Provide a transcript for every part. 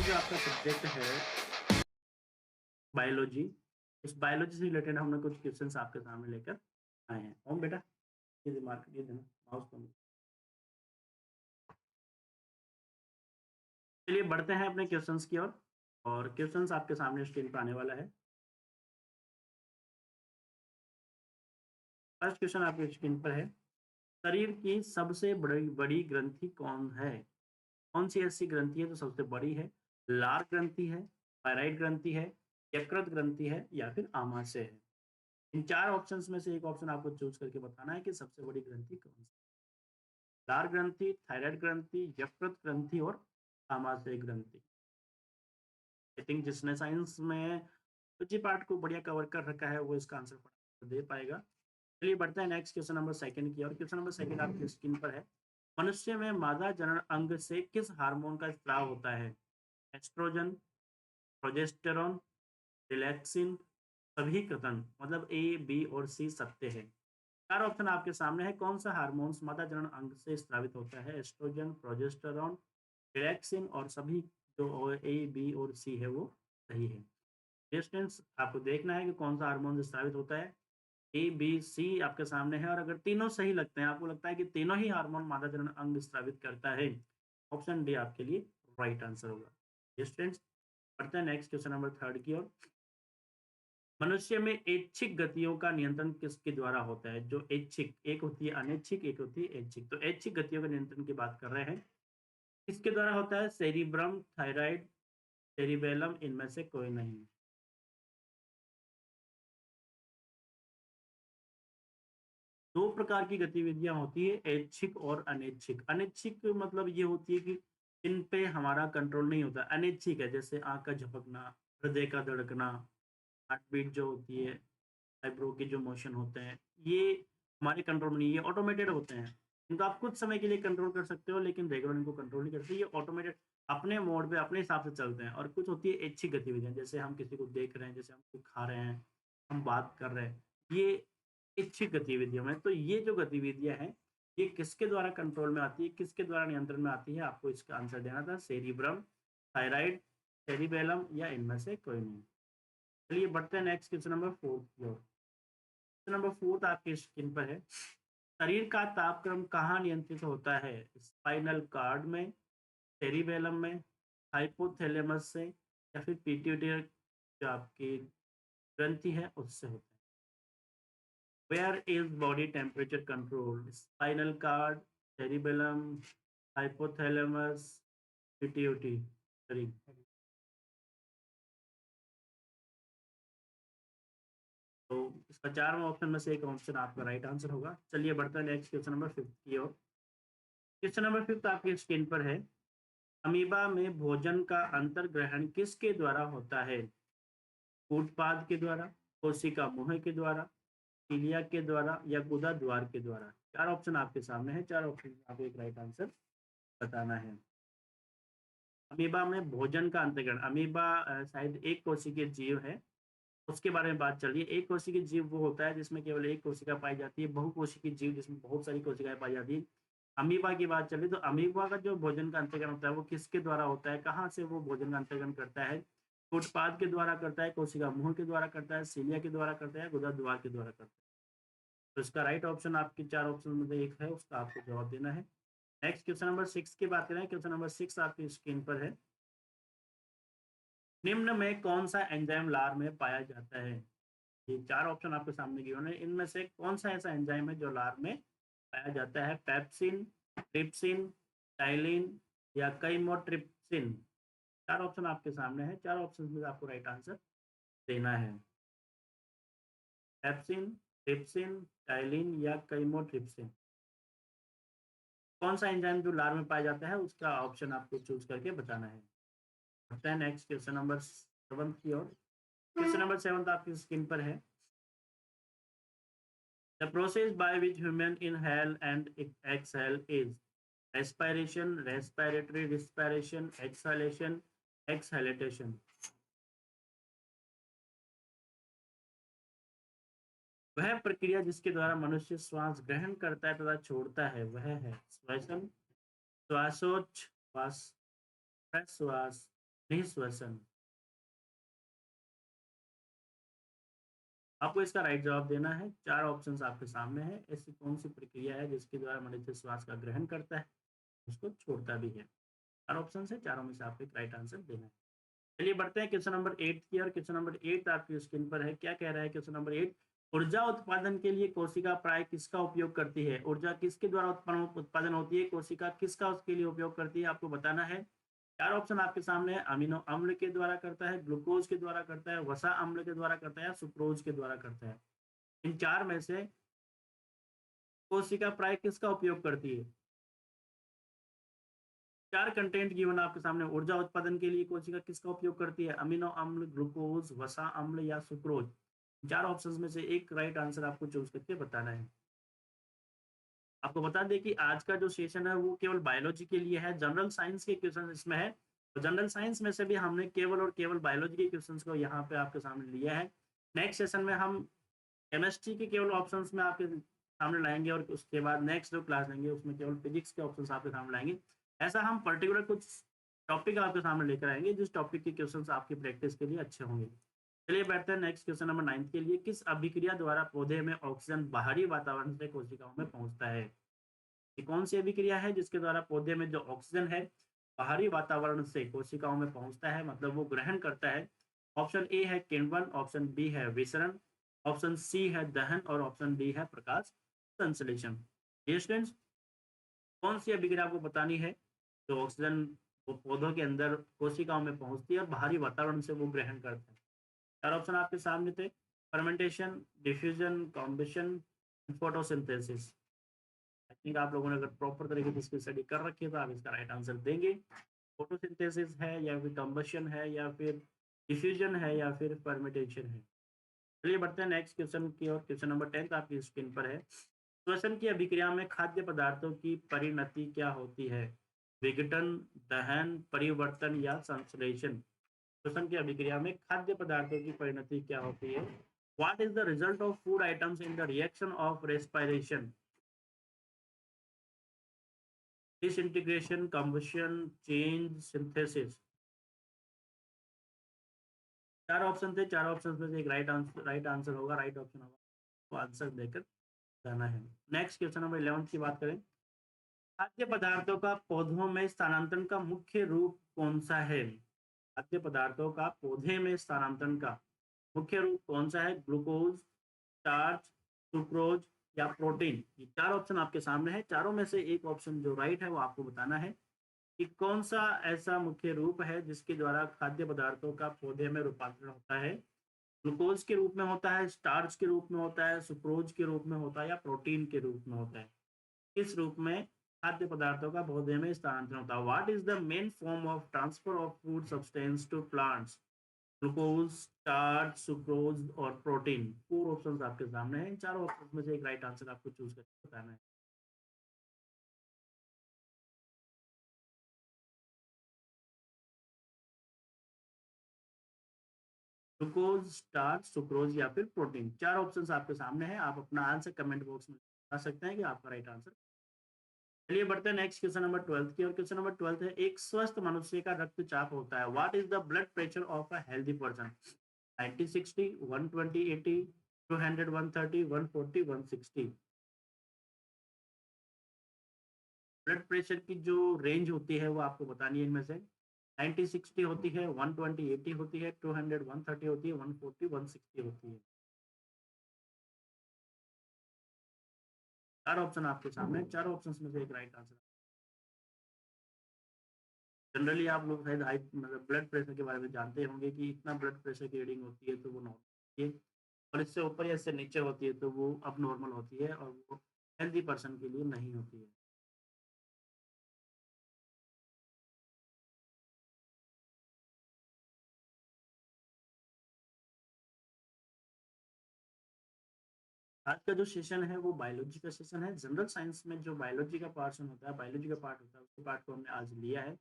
जो आपका सब्जेक्ट है बायोलॉजी, इस बायोलॉजी से रिलेटेड हमने कुछ क्वेश्चंस आपके सामने लेकर आए हैं। ओम बेटा, ये दिमाग ये देना माउस को। चलिए बढ़ते हैं अपने क्वेश्चंस की ओर और क्वेश्चंस आपके सामने स्क्रीन पर आने वाला है। फर्स्ट क्वेश्चन आपके स्क्रीन पर है, शरीर की सबसे बड़ी बड़ी ग्रंथि कौन है? कौन सी ऐसी ग्रंथि है जो सबसे बड़ी है? लार ग्रंथि है, थायराइड ग्रंथि है, यकृत ग्रंथि है या फिर आमाशय है? इन चार ऑप्शंस में से एक ऑप्शन आपको चूज करके बताना है कि सबसे बड़ी ग्रंथि कौन सी? लार ग्रंथि, थायराइड ग्रंथि, यकृत ग्रंथि और आमाशय ग्रंथि। आई थिंक जिसने साइंस में जी पार्ट को बढ़िया कवर कर रखा है वो इसका आंसर फटाफट दे पाएगा। चलिए बढ़ते हैं नेक्स्ट क्वेश्चन नंबर सेकंड की और क्वेश्चन नंबर सेकंड आपकी स्क्रीन पर है। मनुष्य में मादा जनन अंग से किस हार्मोन का स्राव होता है? एस्ट्रोजन, प्रोजेस्टेरॉन, रिलैक्सिन, सभी कथन, मतलब ए बी और सी सत्य है। चार ऑप्शन आपके सामने है, कौन सा हार्मोन्स मादा जनन अंग से स्रावित होता है? एस्ट्रोजन, प्रोजेस्टेरॉन, रिलैक्सिन और सभी जो ए बी और सी है वो सही है। डिस्टेंस आपको देखना है कि कौन सा हार्मोन स्रावित होता है। ए बी सी आपके सामने है और अगर तीनों सही लगते हैं, आपको लगता है कि तीनों ही हार्मोन मादा जनन अंग स्रावित करता है, ऑप्शन डी आपके लिए राइट आंसर होगा। डिस्टेंस बढ़ते हैं नेक्स्ट क्वेश्चन नंबर थर्ड की ओर। मनुष्य में ऐच्छिक गतियों का नियंत्रण किसके द्वारा होता है? जो ऐच्छिक, एक होती है अनैच्छिक, एक होती है ऐच्छिक। तो ऐच्छिक गतियों के नियंत्रण की बात कर रहे हैं, किसके द्वारा होता है? सेरिब्रम, थायराइड, सेरिबेलम, इनमें से कोई नहीं। दो प्रकार की गतिविधियां होती है, ऐच्छिक और अनैच्छिक। अनैच्छिक मतलब ये होती है कि इन पे हमारा कंट्रोल नहीं होता। अनैच्छिक है जैसे आंख का झपकना, हृदय का धड़कना, हार्ट बीट जो होती है, आईब्रो के जो मोशन होते हैं, ये हमारे कंट्रोल में नहीं है, ऑटोमेटेड होते हैं। इनको आप कुछ समय के लिए कंट्रोल कर सकते हो लेकिन रेगुलर इनको कंट्रोल नहीं करते। ये ऑटोमेटेड अपने मोड पे अपने हिसाब से चलते हैं। और कुछ होती है ऐच्छिक गतिविधियां, जैसे हम किसी को देख रहे हैं, जैसे हम कुछ खा रहे हैं, हम बात कर रहे हैं, ये इच्छिक गतिविधियों में। तो ये जो गतिविधियां हैं, ये किसके द्वारा कंट्रोल में आती है, किसके द्वारा नियंत्रण में आती है? आपको इसका आंसर देना था, सेरिब्रम, थायराइड, सेरिबेलम या इनमें से कोई नहीं। चलिए बढ़ते हैं नेक्स्ट क्वेश्चन नंबर फोर्थ की ओर। क्वेश्चन नंबर फोर्थ आपके स्क्रीन पर है, शरीर का तापक्रम कहाँ नियंत्रित होता है? स्पाइनल कार्ड में, सेरिबेलम में, हाइपोथैलेमस से या फिर पीट्यूटरी जो आपकी ग्रंथि है उससे होता है? Where is body temperature controlled? Spinal cord, cerebellum, hypothalamus, pituitary. Sorry. तो इसका चारों ऑप्शन में से एक ऑप्शन आपका राइट आंसर होगा। चलिए बढ़ते हैं नेक्स्ट क्वेश्चन नंबर फिफ्थ की ओर। क्वेश्चन नंबर फिफ्थ आपकी स्क्रीन पर है, अमीबा में भोजन का अंतर्ग्रहण किसके द्वारा होता है? कूटपाद के द्वारा, कोशिका मुंह के द्वारा, इलिया के द्वारा या गुदा द्वार के द्वारा? चार ऑप्शन आपके सामने है, चार ऑप्शन आपको एक राइट आंसर बताना है। अमीबा में भोजन का अंतःकरण, अमीबा शायद एक कोशिकीय जीव है, उसके बारे में बात चल रही है। एक कोशिकीय जीव वो होता है जिसमें केवल एक कोशिका पाई जाती है, बहुकोशिकीय जीव जिसमें बहुत सारी कोशिकाएं पाई जाती है। अमीबा की बात चल रही है, तो अमीबा का जो भोजन का अंतःकरण होता है वो किसके द्वारा होता है? कहाँ से वो भोजन का अंतःकरण करता है? उत्पाद के द्वारा करता है, कोशिका मुंह के द्वारा करता है, सीलिया के द्वारा करता है, गुदा द्वार के द्वारा करता है? तो इसका राइट ऑप्शन आपके चार ऑप्शन में से एक है, उसका आपको जवाब देना है। नेक्स्ट क्वेश्चन नंबर सिक्स की बात करें, क्वेश्चन नंबर सिक्स आपकी स्क्रीन पर है, निम्न में कौन सा एंजाइम लार में पाया जाता है? ये चार ऑप्शन आपके सामने गिवन है, इनमें से कौन सा ऐसा एंजाइम है जो लार में पाया जाता है? पेप्सिन, ट्रिप्सिन, टाइलिन या काइमोट्रिप्सिन? चार ऑप्शन आपके सामने है, चार ऑप्शन में आपको राइट आंसर देना है। पेप्सिन, ट्रिप्सिन, टाइलिन या काइमोट्रिप्सिन? कौन सा एंजाइम जो लार में पाया जाता है उसका ऑप्शन आपको चूज करके बताना है। बढ़ते हैं नेक्स्ट क्वेश्चन नंबर सेवन की ओर। क्वेश्चन नंबर सेवन आपकी स्क्रीन पर है, the process by which human inhale and exhale is respiration, respiratory respiration, exhalation, exhalation? वह प्रक्रिया जिसके द्वारा मनुष्य श्वास ग्रहण करता है तथा छोड़ता है वह है श्वसन, श्वासोच्छ्वास, प्रश्वास, निःश्वसन। आपको इसका राइट जवाब देना है। 4 ऑप्शंस आपके सामने हैं। ऐसी कौन-सी प्रक्रिया है जिसके द्वारा मनुष्य श्वास का ग्रहण करता है, उसको छोड़ता भी है? 4 ऑप्शंस है, चारों में से आपको एक राइट आंसर देना है। चलिए बढ़ते हैं क्वेश्चन नंबर 8 की ओर। क्वेश्चन नंबर 8 आपकी स्क्रीन पर है। क्या कह रहा है क्वेश्चन नंबर 8? ऊर्जा उत्पादन के लिए कोशिका प्राय किसका उपयोग करती है? ऊर्जा किसके द्वारा उत्पन्न उत्पादन होती है? कोशिका किसका उसके लिए उपयोग करती है? आपको बताना है। 4 ऑप्शन आपके सामने है। अमीनो अम्ल के द्वारा करता है, ग्लूकोज के द्वारा करता है, वसा अम्ल के द्वारा करता है या सुक्रोज के द्वारा करता है? इन 4 में से कोशिका प्राय किसका उपयोग करती है? 4 कंटेंट गिवन आपके सामने। ऊर्जा उत्पादन के लिए कोशिका किसका उपयोग करती है? अमीनो अम्ल, ग्लूकोज, वसा अम्ल या सुक्रोज? 4 ऑप्शंस में से एक राइट आंसर आपको चूज़ करके बताना है। आपको बता दें कि आज का जो सेशन है वो केवल बायोलॉजी के लिए है, जनरल साइंस के क्वेश्चन इसमें है। तो जनरल साइंस में से भी हमने केवल और केवल बायोलॉजी के क्वेश्चंस को यहाँ पे आपके सामने लिया है। नेक्स्ट सेशन में हम केमिस्ट्री के केवल ऑप्शंस में आपके सामने लाएँगे और उसके बाद नेक्स्ट जो क्लास लेंगे उसमें केवल फिजिक्स के ऑप्शंस आपके सामने लाएँगे। ऐसा हम पर्टिकुलर कुछ टॉपिक आपके सामने लेकर आएँगे जिस टॉपिक के क्वेश्चन्स आपकी प्रैक्टिस के लिए अच्छे होंगे। चलिए बढ़ते हैं नेक्स्ट क्वेश्चन नंबर 9 के लिए। किस अभिक्रिया द्वारा पौधे में ऑक्सीजन बाहरी वातावरण से कोशिकाओं में पहुँचता है? ये कौन सी अभिक्रिया है जिसके द्वारा पौधे में जो ऑक्सीजन है बाहरी वातावरण से कोशिकाओं में पहुंचता है, मतलब वो ग्रहण करता है? ऑप्शन ए है किण्वन, ऑप्शन बी है विसरण, ऑप्शन सी है दहन और ऑप्शन डी है प्रकाश संश्लेषण। ये स्टूडेंट्स, कौन सी अभिक्रिया आपको बतानी है जो ऑक्सीजन वो पौधों के अंदर कोशिकाओं में पहुंचती है और बाहरी वातावरण से वो ग्रहण करता है? चार ऑप्शन आपके सामने थे। Fermentation, diffusion, combination, photosynthesis. I think आप लोगों ने अगर प्रॉपर तरीके से इसकी स्टडी कर रखी है तो आप इसका राइट आंसर देंगे। फोटोसिंथेसिस है या फिर कंबशन है या फिर डिफ्यूजन है या फिर फर्मेंटेशन है? चलिए बढ़ते हैं नेक्स्ट क्वेश्चन की ओर। क्वेश्चन नंबर 10 आपकी स्क्रीन पर है। श्वसन की अभिक्रिया में खाद्य पदार्थों की परिणति क्या होती है? विघटन, दहन, परिवर्तन या संश्लेषण? श्वसन की अभिक्रिया में खाद्य पदार्थों की परिणति क्या होती है? What is the result of food items in the reaction of respiration? Disintegration, combustion, change, synthesis. चार ऑप्शन थे, चार ऑप्शन में से एक राइट आंसर होगा, राइट ऑप्शन होगा, तो आंसर देकर जाना है। नेक्स्ट क्वेश्चन नंबर 11 की बात करें। खाद्य पदार्थों का पौधों में स्थानांतरण का मुख्य रूप कौन सा है? खाद्य पदार्थों का पौधे में स्थानांतरण का मुख्य रूप कौन सा है? ग्लूकोज, स्टार्च, सुक्रोज या प्रोटीन? ये चार ऑप्शन आपके सामने है। चारों में से एक ऑप्शन जो राइट है वो आपको बताना है कि कौन सा ऐसा मुख्य रूप है जिसके द्वारा खाद्य पदार्थों का पौधे में रूपांतरण होता है? ग्लूकोज के रूप में होता है, स्टार्च के रूप में होता है, सुक्रोज के रूप में होता है या प्रोटीन के रूप में होता है? किस रूप में खाद्य पदार्थों का पौधे में स्थानांतरण होता है? What is the main form of transfer of food substance to plants? Glucose, starch, sucrose और प्रोटीन। फोर ऑप्शंस आपके सामने हैं। इन चारों ऑप्शंस में से एक राइट आंसर आपको चूज करके बताना है। ग्लूकोज, स्टार्च, सुक्रोज या फिर प्रोटीन। चार ऑप्शंस आपके सामने हैं। आप अपना आंसर कमेंट बॉक्स में बता सकते हैं कि आपका राइट आंसर। चलिए बढ़ते हैं नेक्स्ट क्वेश्चन नंबर 12 की ओर। क्वेश्चन नंबर 12 है। एक स्वस्थ मनुष्य का रक्तचाप होता है। What is the blood pressure of a healthy person? 90/60, 120/80, 200/130, 140/160? Blood pressure की जो रेंज होती है वो आपको बतानी है। इनमें से 90/60 होती है, 120/80 होती है, 200/130 होती है, 140/160 होती है? चार ऑप्शन आपके सामने, चारों ऑप्शन में से एक राइट आंसर। जनरली आप लोग शायद हाई मतलब ब्लड प्रेशर के बारे में जानते होंगे कि इतना ब्लड प्रेशर की रीडिंग होती है तो वो नॉर्मल है, और इससे ऊपर या इससे नीचे होती है तो वो अब नॉर्मल होती है और वो हेल्दी पर्सन के लिए नहीं होती है। आज का जो सेशन है वो बायोलॉजी का सेशन है। जनरल साइंस में जो बायोलॉजी का पार्ट होता है, बायोलॉजी का पार्ट होता है, उसके पार्ट को हमने आज लिया है।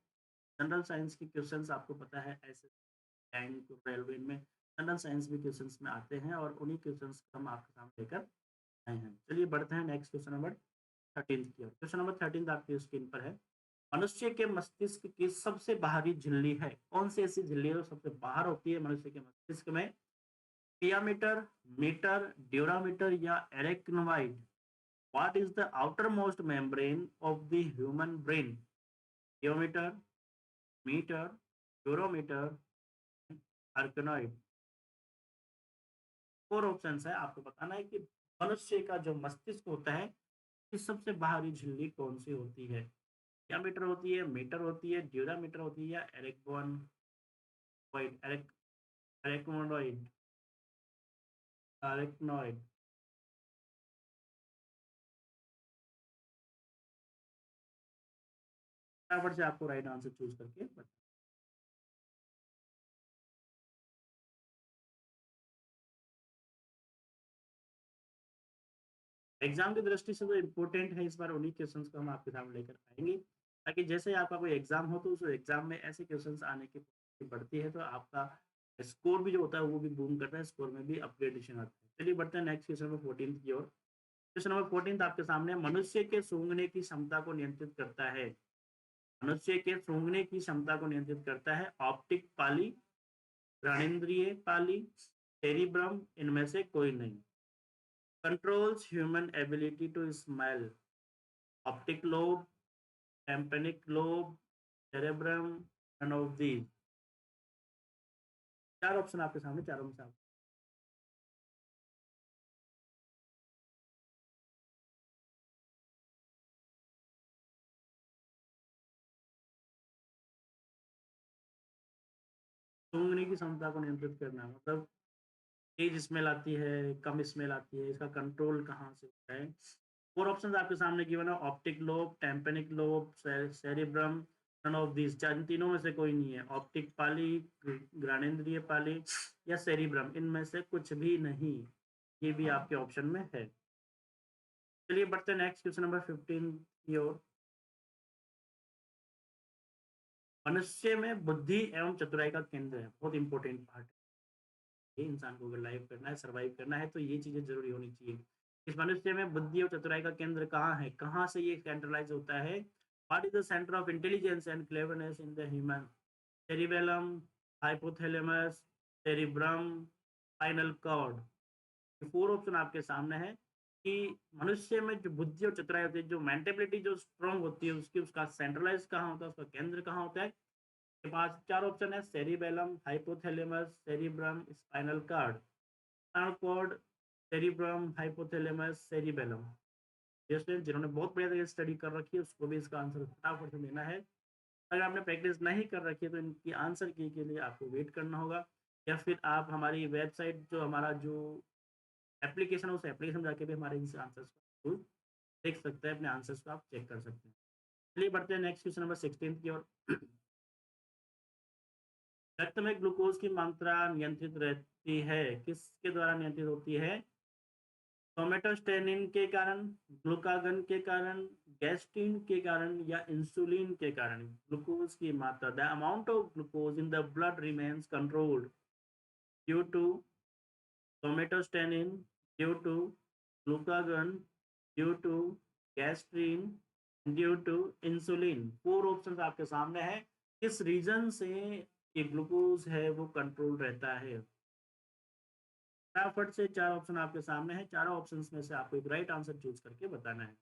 जनरल साइंस के क्वेश्चंस आपको पता है ऐसे बैंक, रेलवे में जनरल साइंस भी क्वेश्चंस में आते हैं और उन्हीं क्वेश्चंस को हम आपके सामने लेकर आए हैं। चलिए बढ़ते हैं नेक्स्ट क्वेश्चन नंबर 13 की ओर। क्वेश्चन नंबर 13 आपकी स्क्रीन पर है। मनुष्य के मस्तिष्क की सबसे बाहरी झिल्ली है, कौन सी ऐसी झिल्ली है जो सबसे बाहर होती है मनुष्य के मस्तिष्क में? पियामीटर, मीटर, ड्यूरामीटर या arachnoid? What is the outermost membrane of the human brain? Pia mater, mater, dura mater, arachnoid? Four options है, आपको बताना है कि मनुष्य का जो मस्तिष्क होता है इस सबसे बाहरी झिल्ली कौन सी होती है? क्या मीटर होती है, मीटर होती है, ड्यूरामीटर होती है या एरेक्नोइड? एरेक्नोइड? फटाफट से आपको राइट आंसर चूज करके बताना। एग्जाम की दृष्टि से तो इम्पोर्टेंट है, इस बार उन्हीं क्वेश्चंस को हम आपके सामने लेकर आएंगे, ताकि जैसे ही आपका कोई एग्जाम हो तो उस एग्जाम में ऐसे क्वेश्चंस आने की possibility बढ़ती है, तो आपका स्कोर भी जो होता है वो भी बूम करता है, स्कोर में भी अपग्रेडेशन आता है। चलिए बढ़ते हैं नेक्स्ट क्वेश्चन नंबर 14 की ओर। क्वेश्चन नंबर 14 आपके सामने, मनुष्य के सूंघने की क्षमता को नियंत्रित करता है, मनुष्य के सूंघने की क्षमता को नियंत्रित करता है ऑप्टिक पाली, घ्राणेन्द्रिय पाली, सेरिब्रम, इनमें से कोई नहीं? Controls human ability to smell, optic lobe, tympanic lobe, cerebrum, none of these? चार ऑप्शन आपके सामने, चारों में से आप सूंघने की क्षमता को नियंत्रित करना है, मतलब तेज स्मेल आती है, कम स्मेल आती है, इसका कंट्रोल कहाँ से होता है? फोर ऑप्शंस आपके सामने गिवन है, optic lobe, tympanic lobe, cerebrum, none of this? इन तीनों में से कोई नहीं है, ऑप्टिक पाली, घ्राणेन्द्रिय पाली या सेरिब्रम, इनमें से कुछ भी नहीं, ये भी आपके ऑप्शन में है। चलिए बढ़ते हैं नेक्स्ट क्वेश्चन नंबर 15 की ओर। मनुष्य में बुद्धि एवं चतुराई का केंद्र है, बहुत इंपॉर्टेंट पार्ट है, इंसान को अगर लाइव करना है, सर्वाइव करना है, तो ये चीजें जरूरी होनी चाहिए। इस मनुष्य में बुद्धि और चतुराई का केंद्र कहाँ है, कहाँ से ये सेंट्रलाइज होता है? What is the centre of intelligence and cleverness in the human? Cerebellum, hypothalamus, cerebrum, spinal cord? Four option आपके सामने है कि मनुष्य में जो बुद्धि और चतुराई होती है, जो मेंटेबिलिटी जो स्ट्रांग होती है, उसकी उसका सेंट्रलाइज कहाँ होता है, उसका केंद्र कहाँ होता है? के पास चार ऑप्शन है, cerebellum, hypothalamus, cerebrum, spinal cord. Spinal cord, cerebrum, hypothalamus, cerebellum? जैसे जिन्होंने बहुत बढ़िया तरीके से स्टडी कर रखी है उसको भी इसका आंसर फटाफट से देना है। अगर आपने प्रैक्टिस नहीं कर रखी है तो इनकी आंसर की के लिए आपको वेट करना होगा, या फिर आप हमारी वेबसाइट जो हमारा जो एप्लीकेशन है उस एप्लीकेशन जाके भी हमारे इस आंसर्स को देख सकते हैं, अपने आंसर्स को आप चेक कर सकते हैं। चलिए बढ़ते हैं नेक्स्ट क्वेश्चन नंबर 16 की ओर। रक्त में ग्लूकोज की मात्रा नियंत्रित रहती है, किसके द्वारा नियंत्रित होती है? सोमेटोस्टेनिन के कारण, ग्लूकागन के कारण, गैस्ट्रिन के कारण या इंसुलिन के कारण? ग्लूकोज की मात्रा, the amount of glucose in the blood remains controlled due to somatostatin, due to glucagon, due to gastrin, due to insulin? Four options आपके सामने है, किस रीजन से ये ग्लूकोज है वो कंट्रोल रहता है? फटाफट से चार ऑप्शन आपके सामने है, चारों ऑप्शंस में से आपको एक राइट आंसर चूज करके बताना है।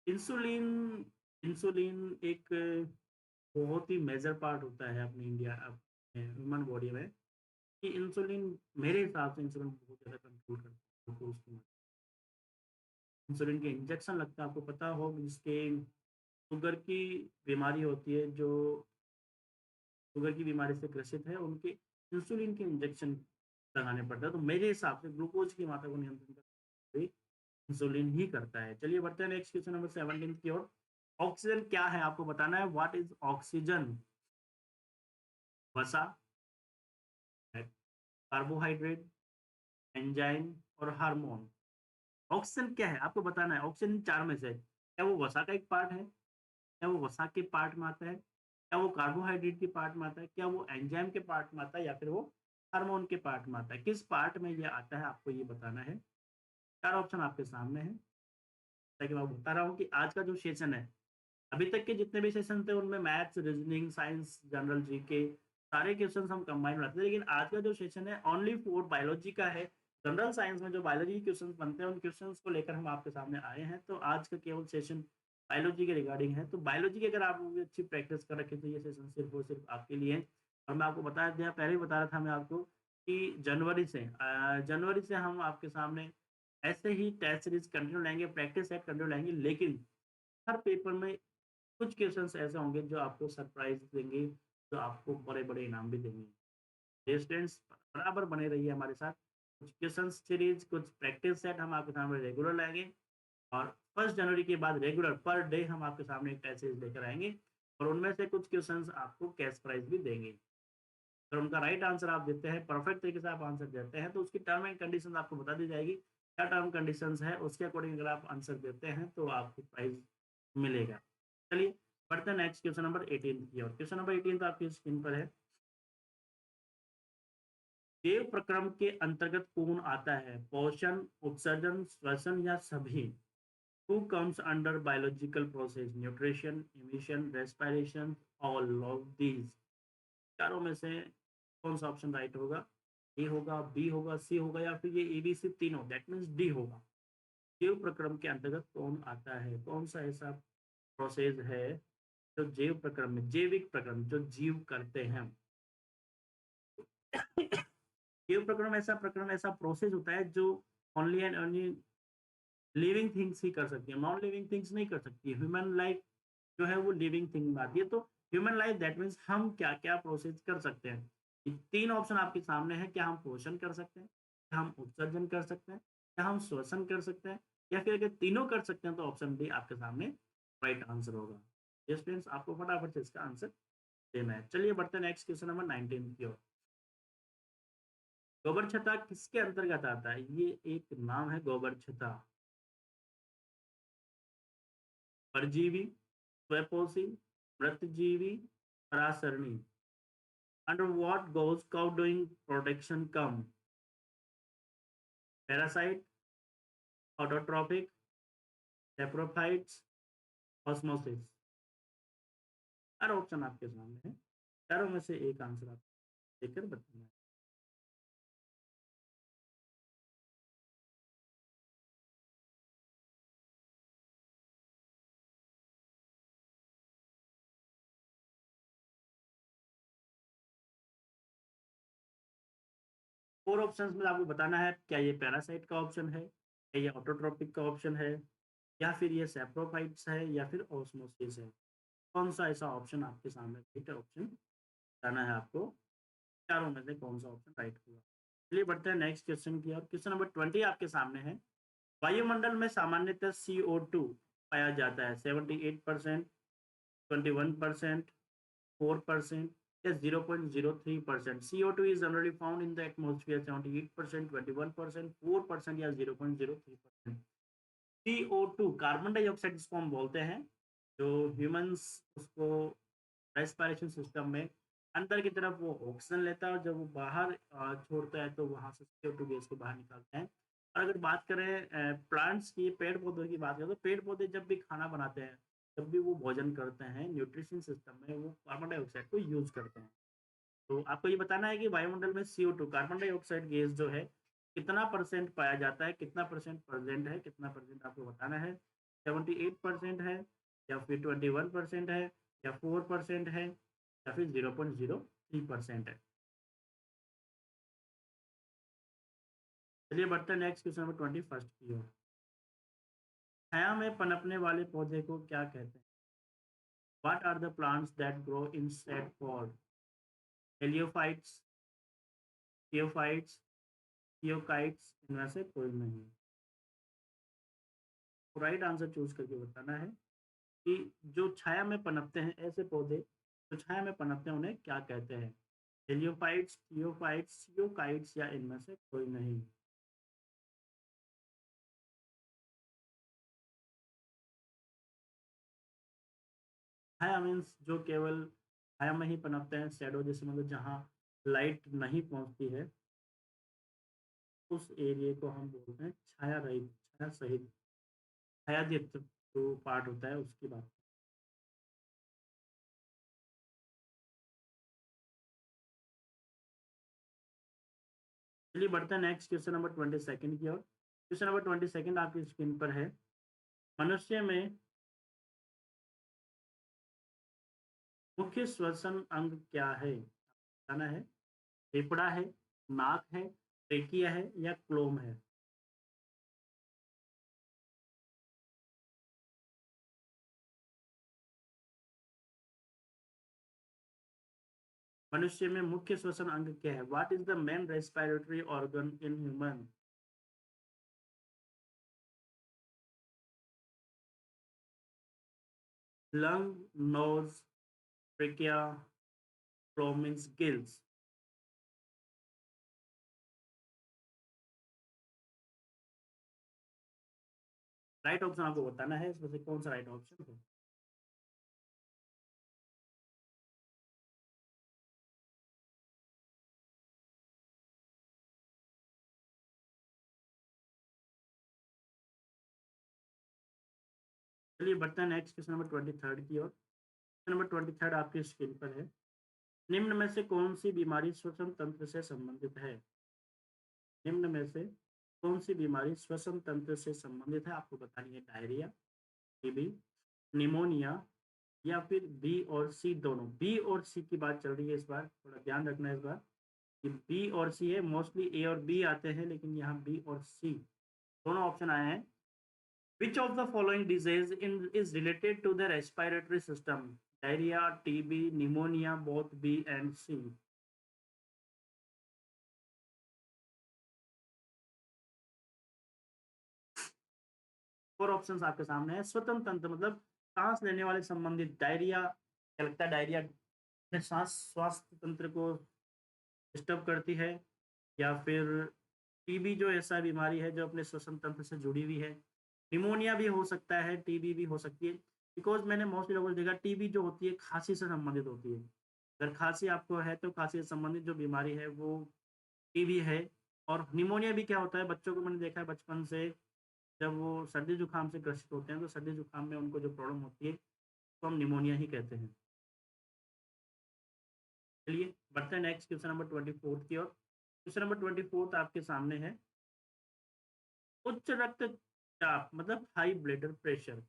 इंसुलिन, इंसुलिन एक बहुत ही मेजर पार्ट होता है अपनी इंडिया ह्यूमन बॉडी में, कि इंसुलिन, मेरे हिसाब से इंसुलिन बहुत ज़्यादा कंट्रोल करता है ग्लूकोज की। इंसुलिन के इंजेक्शन लगता है, आपको पता हो, जिसके शुगर की बीमारी होती है, जो शुगर की बीमारी से ग्रसित है, उनके इंसुलिन के इंजेक्शन लगाने पड़ता है। तो मेरे हिसाब से ग्लूकोज की मात्रा को नियंत्रण करने इंसुलिन ही करता है। चलिए बढ़ते हैं नेक्स्ट क्वेश्चन नंबर 17 की ओर। ऑक्सीजन क्या है, आपको बताना है, व्हाट इज ऑक्सीजन? वसा, कार्बोहाइड्रेट, एंजाइम और हार्मोन? ऑक्सीजन क्या है आपको बताना है, ऑक्सीजन चार में से क्या वो वसा का एक पार्ट है, क्या वो वसा के पार्ट में आता है, क्या वो कार्बोहाइड्रेट के पार्ट में आता है, क्या वो एंजाइम के पार्ट में आता है, या फिर वो हार्मोन के पार्ट में आता है? किस पार्ट में ये आता है आपको ये बताना है। चार ऑप्शन आपके सामने है, जैसा कि मैं बता रहा हूँ कि आज का जो सेशन है, अभी तक के जितने भी सेशन थे उनमें maths, reasoning, science, general GK सारे क्वेश्चंस हम कंबाइन बनाते थे। लेकिन आज का जो सेशन है ओनली फॉर बायोलॉजी का है। जनरल साइंस में जो बायोलॉजी के क्वेश्चंस बनते हैं उन क्वेश्चंस को लेकर हम आपके सामने आए हैं। तो आज का केवल सेशन बायोलॉजी के रिगार्डिंग है। तो बायोलॉजी की अगर आप अच्छी प्रैक्टिस कर रखे तो ये सेशन सिर्फ और सिर्फ आपके लिए है। और मैं आपको बता दिया, पहले ही बता रहा था मैं आपको कि जनवरी से हम आपके सामने ऐसे ही टेस्ट सीरीज कंटिन्यू लाएँगे, प्रैक्टिस सेट कंटिन्यू लाएँगे। लेकिन हर पेपर में कुछ क्वेश्चंस ऐसे होंगे जो आपको सरप्राइज़ देंगे, जो आपको बड़े-बड़े इनाम भी देंगे। ये स्टूडेंट्स बराबर बने रहिए हमारे साथ। कुछ क्वेश्चन सीरीज, कुछ प्रैक्टिस सेट हम आपके सामने रेगुलर लाएँगे और 1 जनवरी के बाद रेगुलर पर डे हम आपके सामने एक टेस्ट सीरीज लेकर आएँगे और उनमें से कुछ क्वेश्चंस आपको कैश प्राइज़ भी देंगे। अगर उनका राइट आंसर आप देते हैं, परफेक्ट तरीके से आप आंसर देते हैं, तो उसकी टर्म एंड कंडीशंस आपको बता दी जाएगी। क्या टर्म कंडीशंस है, उसके अकॉर्डिंग अगर आप आंसर देते हैं, तो आपको प्राइज़ मिलेगा। चलिए, बढ़ते हैं नेक्स्ट क्वेश्चन नंबर 18 की ओर। क्वेश्चन नंबर 18 तो आपकी स्क्रीन पर है। देव प्रक्रम के अंतर्गत कौन आता है? पोषण, उत्सर्जन, श्वसन या सभी? Who comes under biological process? Nutrition, emission, respiration, all of these? चारों में से कौन सा ऑप्शन राइट होगा? ए होगा, बी होगा, सी होगा या फिर ये एबीसी तीनों, दैट मीन्स डी होगा। जीव प्रक्रम के अंतर्गत कौन आता है? कौन सा ऐसा प्रोसेस है जो जैव प्रक्रम में, जैविक प्रक्रम जो जीव करते हैं? जीव प्रक्रम ऐसा प्रोसेस होता है जो only and only living things ही कर सकती है, नॉन लिविंग थिंग्स नहीं कर सकती। ह्यूमन लाइफ जो है वो लिविंग थिंग में आती है। तो ह्यूमन लाइफ दैट मीन्स हम क्या-क्या प्रोसेस कर सकते हैं। ये 3 ऑप्शन आपके सामने हैं, क्या हम पोषण कर सकते हैं, क्या हम उत्सर्जन कर सकते हैं, क्या हम श्वसन कर सकते हैं या फिर अगर तीनों कर सकते हैं तो ऑप्शन डी आपके सामने राइट आंसर होगा। यस फ्रेंड्स, आपको फटाफट से इसका आंसर देना है। चलिए बढ़ते हैं नेक्स्ट क्वेश्चन नंबर 19 की ओर। गोबरछता किसके अंतर्गत आता है? ये एक नाम है गोबरछता। परजीवी, स्वयंपोषी, मृतजीवी, परासरणी। Under what goes cow doing protection come? Parasite, autotrophic, saprophytes, osmosis। Her option आपके सामने है। चारों में से एक आंसर आप देकर बताना है। 4 ऑप्शंस में आपको बताना है क्या ये पैरासाइट का ऑप्शन है, क्या ये ऑटोट्रोपिक का ऑप्शन है, या फिर ये सैप्रोफाइट्स है या फिर ऑस्मोसिस है। कौन सा ऐसा ऑप्शन आपके सामने राइट ऑप्शन बताना है आपको। चारों में से कौन सा ऑप्शन राइट होगा। चलिए बढ़ते हैं नेक्स्ट क्वेश्चन की ओर। क्वेश्चन नंबर 20 आपके सामने है। वायुमंडल में सामान्यतः CO2 पाया जाता है 78%, 21%, 4% या 0.03%। CO2 is generally found in the atmosphere 78%, 21%, 4% या 0.03%। CO2 कार्बन डाइऑक्साइड जिसको हम बोलते हैं, जो ह्यूमंस उसको रेस्पिरेशन सिस्टम में अंदर की तरफ वो ऑक्सीजन लेता है और जब वो बाहर छोड़ता है तो वहाँ से CO2 गैस को बाहर निकालते हैं। और अगर बात करें प्लांट्स की, पेड़ पौधों की बात करें तो पेड़ पौधे जब भी खाना बनाते हैं, जब भी वो भोजन करते हैं, न्यूट्रिशन सिस्टम में वो कार्बन डाइऑक्साइड को यूज करते हैं। तो आपको ये बताना है कि वायुमंडल में CO2 कार्बन डाइऑक्साइड गैस जो है कितना परसेंट पाया जाता है, कितना परसेंट प्रेजेंट है, कितना परसेंट आपको बताना है। 78% है या फिर 21% है या 4% है या फिर 0.03% है। चलिए बढ़ते हैं नेक्स्ट क्वेश्चन नंबर 21 की ओर। छाया में पनपने वाले पौधे को क्या कहते हैं? What are the plants that grow in shade pod? Heliophytes, sciophytes, theokites, इनमें से कोई नहीं। तो राइट आंसर चूज करके बताना है कि जो छाया में पनपते हैं ऐसे पौधे जो छाया में पनपते हैं उन्हें क्या कहते हैं? हेलियोफाइट्स, थियोफाइट्स, थियोकाइट्स या इनमें से कोई नहीं। छाया मीन्स जो केवल छाया में ही पनपते हैं, शैडो जैसे मतलब जहाँ लाइट नहीं पहुँचती है, उस एरिया को हम बोलते हैं छाया रहित, छाया सहित। हयादित्य जो पार्ट होता है उसकी बात। चलिए बढ़ते हैं नेक्स्ट क्वेश्चन नंबर 22 की ओर। क्वेश्चन नंबर 22 आपकी स्क्रीन पर है। मनुष्य में मुख्य श्वसन अंग क्या है? बताना है। फेफड़ा है, नाक है, ट्रेकिया है या क्लोम है? मनुष्य में मुख्य श्वसन अंग क्या है? What is the main respiratory organ in human? Lung, nose, trachea, क्लोम मीन्स गिल्स। राइट ऑप्शन आपको बताना है, इसमें से कौन सा राइट ऑप्शन है। चलिए बढ़ते हैं नेक्स्ट क्वेश्चन नंबर 23 की ओर। क्वेश्चन नंबर 23 आपकी स्क्रीन पर है। निम्न में से कौन सी बीमारी श्वसन तंत्र से संबंधित है? निम्न में से कौन सी बीमारी श्वसन तंत्र से संबंधित है? आपको बतानी है। डायरिया, टीबी, निमोनिया या फिर बी और सी दोनों। बी और सी की बात चल रही है इस बार, थोड़ा ध्यान रखना है इस बार कि बी और सी है। मोस्टली ए और बी आते हैं, लेकिन यहाँ बी और सी दोनों ऑप्शन आए हैं। Which of the following disease in is related to the respiratory system? Diarrhoea, TB, pneumonia, both B and C. Four options आपके सामने है। स्वतंत्र तंत्र मतलब सांस लेने वाले संबंधित। डायरिया, क्या लगता है डायरिया अपने सांस स्वास्थ्य तंत्र को डिस्टर्ब करती है? या फिर टीबी जो ऐसा बीमारी है जो अपने श्वसन तंत्र से जुड़ी हुई है? निमोनिया भी हो सकता है, टीबी भी हो सकती है। बिकॉज मैंने मोस्टली लोगों ने देखा टीबी जो होती है खांसी से संबंधित होती है। अगर खांसी आपको है तो खांसी से संबंधित जो बीमारी है वो टीबी है। और निमोनिया भी क्या होता है, बच्चों को मैंने देखा है बचपन से जब वो सर्दी जुकाम से ग्रसित होते हैं तो सर्दी जुकाम में उनको जो प्रॉब्लम होती है तो हम निमोनिया ही कहते हैं। चलिए बढ़ते हैं नेक्स्ट क्वेश्चन नंबर 24 की ओर। क्वेश्चन नंबर 24 आपके सामने है। उच्च रक्तचाप मतलब हाई ब्लड प्रेशर,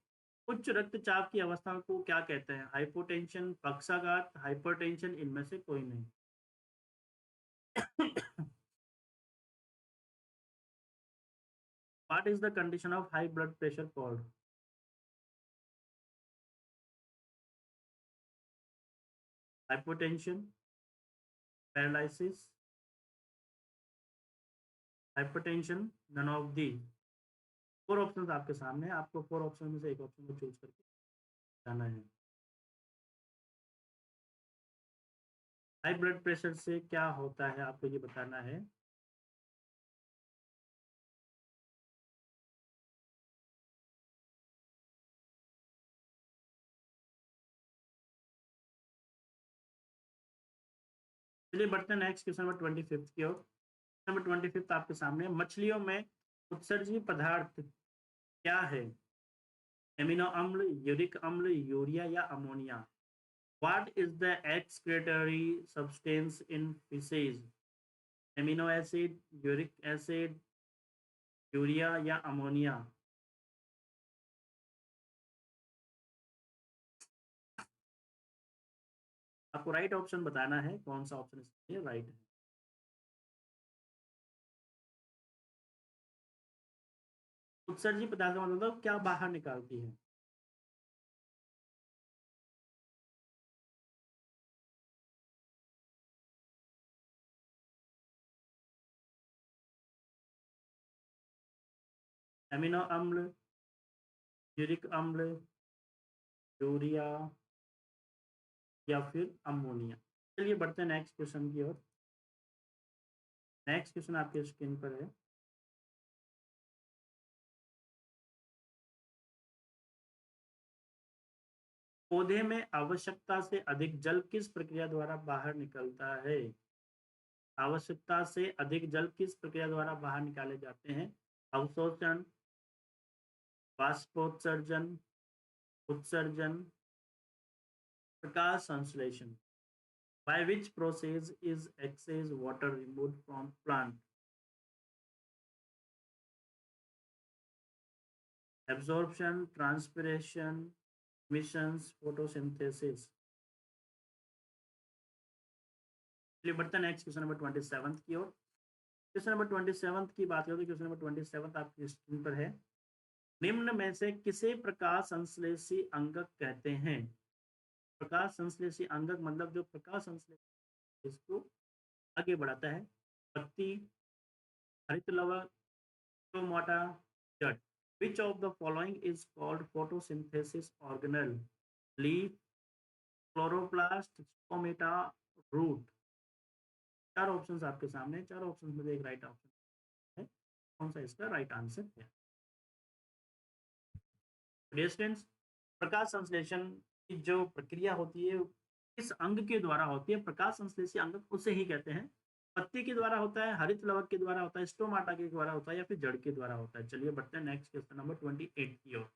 उच्च रक्तचाप की अवस्था को क्या कहते हैं? हाइपोटेंशन, पक्षाघात, हाइपरटेंशन, इनमें से कोई नहीं। What is the condition of high blood pressure called? Hypotension, paralysis, hypertension, none of the. Four options आपके सामने है, आपको फोर ऑप्शन में से एक ऑप्शन को चूज करके जाना है। हाई ब्लड प्रेशर से क्या होता है आपको ये बताना है। चलिए बढ़ते हैं नेक्स्ट क्वेश्चन नंबर 25 की ओर। नंबर 25 आपके सामने। मछलियों में उत्सर्जी पदार्थ क्या है? एमिनो अम्ल, यूरिक अम्ल, यूरिया या ammonia? What is the excretory substance in fishes? Amino acid, uric acid, urea या अमोनिया? आपको राइट ऑप्शन बताना है, कौन सा ऑप्शन इसके लिए राइट है। उत्सर्जी पदार्थ का मतलब क्या बाहर निकालती है? एमिनो अम्ल, यूरिक अम्ल, यूरिया या फिर अमोनिया? चलिए बढ़ते हैं नेक्स्ट क्वेश्चन की ओर। नेक्स्ट क्वेश्चन आपके स्क्रीन पर है। पौधे में आवश्यकता से अधिक जल किस प्रक्रिया द्वारा बाहर निकलता है? आवश्यकता से अधिक जल किस प्रक्रिया द्वारा बाहर निकाले जाते हैं? अवशोषण, बाष्पोत्सर्जन, उत्सर्जन, प्रकाश संश्लेषण। By which process is excess water removed from plant? Absorption, transpiration, emissions, photosynthesis. चलिए बढ़ते हैं नेक्स्ट क्वेश्चन नंबर 27 की ओर। क्वेश्चन नंबर 27 की बात करें तो क्वेश्चन नंबर 27 आपकी स्क्रीन पर है। निम्न में से किसे प्रकाश संश्लेषी अंगक कहते हैं? प्रकाश संश्लेषी अंगक मतलब जो प्रकाश संश्लेषण इसको आगे बढ़ाता है। पत्ती, हरित लवक, स्टोमाटा, जड़। Which of the following is called photosynthesis organelle? Leaf, chloroplast, stomata, root। चार ऑप्शंस आपके सामने, चार ऑप्शंस में से एक राइट ऑप्शन है। कौन सा इसका राइट आंसर है? डियर स्टूडेंट्स, प्रकाश संश्लेषण की जो प्रक्रिया होती है किस अंग के द्वारा होती है? प्रकाश संश्लेषी अंग उसे ही कहते हैं। पत्ती के द्वारा होता है, हरित लवक के द्वारा होता है, स्टोमाटा के द्वारा होता है या फिर जड़ के द्वारा होता है। चलिए बढ़ते हैं नेक्स्ट क्वेश्चन नंबर 28 की ओर।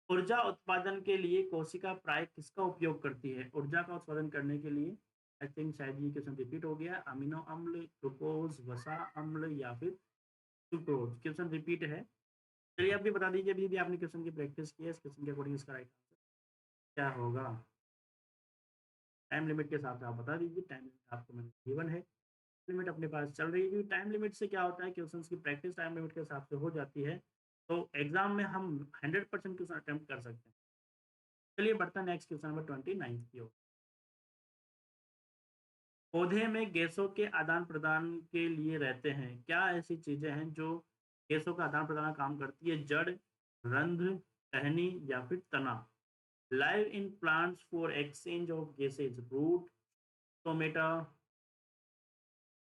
ऊर्जा उत्पादन के लिए कोशिका प्राय किसका उपयोग करती है? ऊर्जा का उत्पादन करने के लिए आई थिंक शायद ये क्वेश्चन रिपीट हो गया। अमीनो अम्ल, ग्लूकोज, वसा अम्ल या फिर सुक्रोज। क्वेश्चन रिपीट है। चलिए आप भी बता दीजिए, अभी भी आपने क्वेश्चन की प्रैक्टिस की है, इस क्वेश्चन के अकॉर्डिंग इसका राइट आंसर क्या होगा? टाइम लिमिट के हिसाब से आप बता दीजिए। टाइम लिमिट आपको मैंने गिवन है, लिमिट अपने पास चल रही है। टाइम लिमिट से क्या होता है, क्वेश्चंस की प्रैक्टिस टाइम लिमिट के हिसाब से हो जाती है, तो एग्जाम में हम 100% क्वेश्चन अटेम्प्ट कर सकते हैं। चलिए बढ़ते हैं नेक्स्ट क्वेश्चन नंबर 29 की ओर। पौधे में गैसों के आदान प्रदान के लिए रहते हैं, क्या ऐसी चीजें हैं जो गैसों का आदान प्रदान काम करती है? जड़, रंध्र, टहनी या फिर तना। Live in plants for exchange of gases, root, stomata,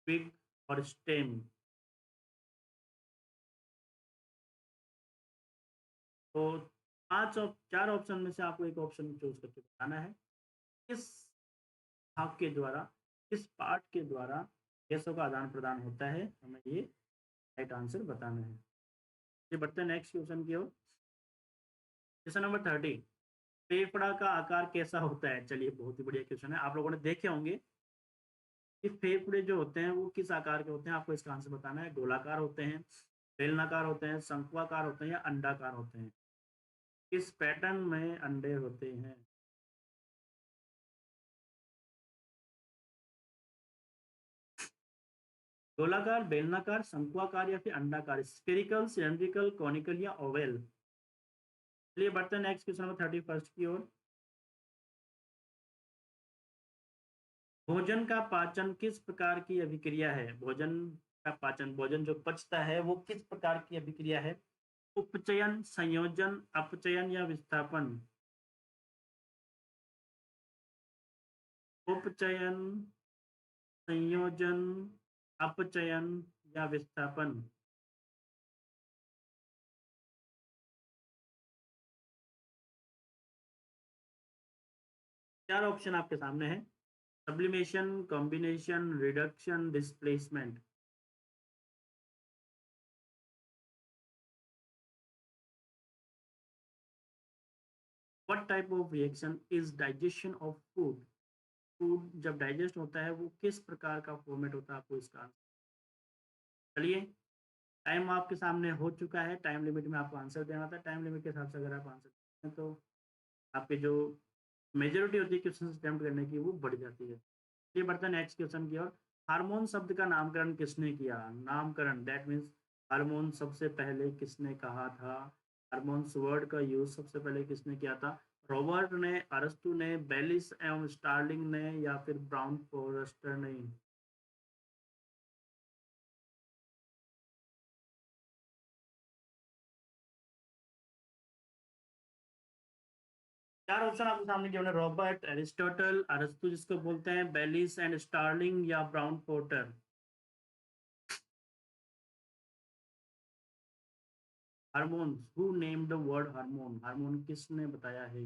twig और स्टेम। तो चार ऑप्शन में से आपको एक ऑप्शन चूज करके बताना है। किस भाग के द्वारा, किस पार्ट के द्वारा गैसों का आदान प्रदान होता है, हमें ये राइट आंसर बताना है। ये बढ़ते हैं नेक्स्ट क्वेश्चन की ओर। Question number 30। फेफड़ा का आकार कैसा होता है? चलिए बहुत ही बढ़िया क्वेश्चन है। आप लोगों ने देखे होंगे कि फेफड़े जो होते हैं वो किस आकार के होते हैं, आपको इसका आंसर बताना है। गोलाकार होते हैं, बेलनाकार होते हैं, शंक्वाकार होते हैं या अंडाकार होते हैं? किस पैटर्न में अंडे होते हैं? गोलाकार, बेलनाकार, शंक्वाकार या फिर अंडाकार? स्फेरिकल, सिलेंड्रिकल, कॉनिकल या ओवल? चलिए बढ़ते हैं नेक्स्ट क्वेश्चन नंबर 31 की ओर। भोजन का पाचन किस प्रकार की अभिक्रिया है? भोजन का पाचन, भोजन जो पचता है वो किस प्रकार की अभिक्रिया है? उपचयन, संयोजन, अपचयन या विस्थापन? उपचयन, संयोजन, अपचयन या विस्थापन? चार ऑप्शन आपके सामने है। Sublimation, combination, reduction, displacement. What type of reaction is digestion of food? Food जब डाइजेस्ट होता है वो किस प्रकार का फॉर्मेट होता है, आपको इसका आंसर। चलिए टाइम आपके सामने हो चुका है। टाइम लिमिट में आपको आंसर देना था। टाइम लिमिट के हिसाब से अगर आप आंसर देते हैं तो आपके जो मेजोरिटी होती है क्वेश्चन अटेम्प्ट करने की वो बढ़ जाती है। ये बढ़ता है नेक्स्ट क्वेश्चन की ओर। हार्मोन शब्द का नामकरण किसने किया? नामकरण दैट मीन्स हार्मोन सबसे पहले किसने कहा था? हार्मोन्स वर्ड का यूज सबसे पहले किसने किया था? रॉबर्ट ने, अरस्तु ने, बेलिस एवं स्टार्लिंग ने या फिर ब्राउन फॉरेस्टर ने? चार ऑप्शन आपके सामने गिवन है। रॉबर्ट, एरिस्टोटल, अरस्तु जिसको बोलते हैं, बेलिस एंड स्टार्लिंग या brown porter? Hormone, who named the word hormone? Hormone किसने बताया है?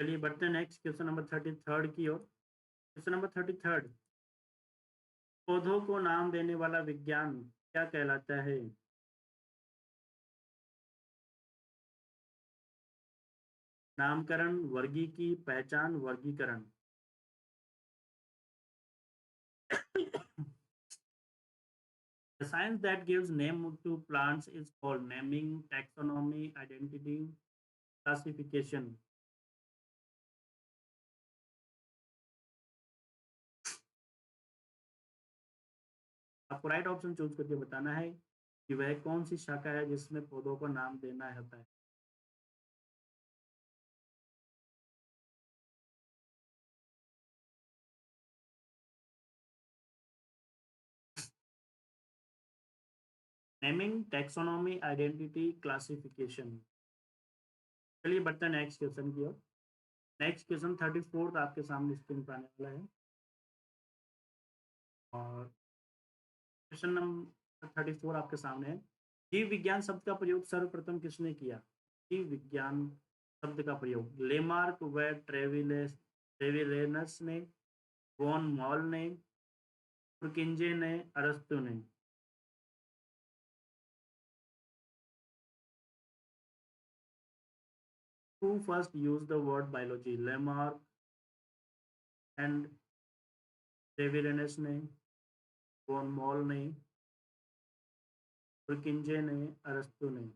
चलिए बढ़ते हैं नेक्स्ट क्वेश्चन नंबर 33 की ओर। क्वेश्चन नंबर 33, पौधों को नाम देने वाला विज्ञान क्या कहलाता है? नामकरण, वर्गीकी, पहचान, वर्गीकरण। The science that gives name to plants is called naming, taxonomy, identity, classification. आपको राइट ऑप्शन चूज करके बताना है कि वह कौन सी शाखा है जिसमें पौधों को नाम देना होता है। Naming, taxonomy, identity, classification. चलिए बढ़ते हैं नेक्स्ट क्वेश्चन की ओर। नेक्स्ट क्वेश्चन 34 आपके सामने स्क्रीन पर आने वाला है। और क्वेश्चन नंबर 34 आपके सामने है। जीव विज्ञान शब्द का प्रयोग सर्वप्रथम किसने किया? जीव विज्ञान शब्द का प्रयोग लेमार्क व ट्रेविलेनस ने, वॉन मॉल ने, पुरकिंजे ने, अरस्तु ने। Who first used the word biology? Lamarck and ट्रेविलेनस ने, वॉन मॉल ने, पुरकिंजे ने, अरस्तु ने।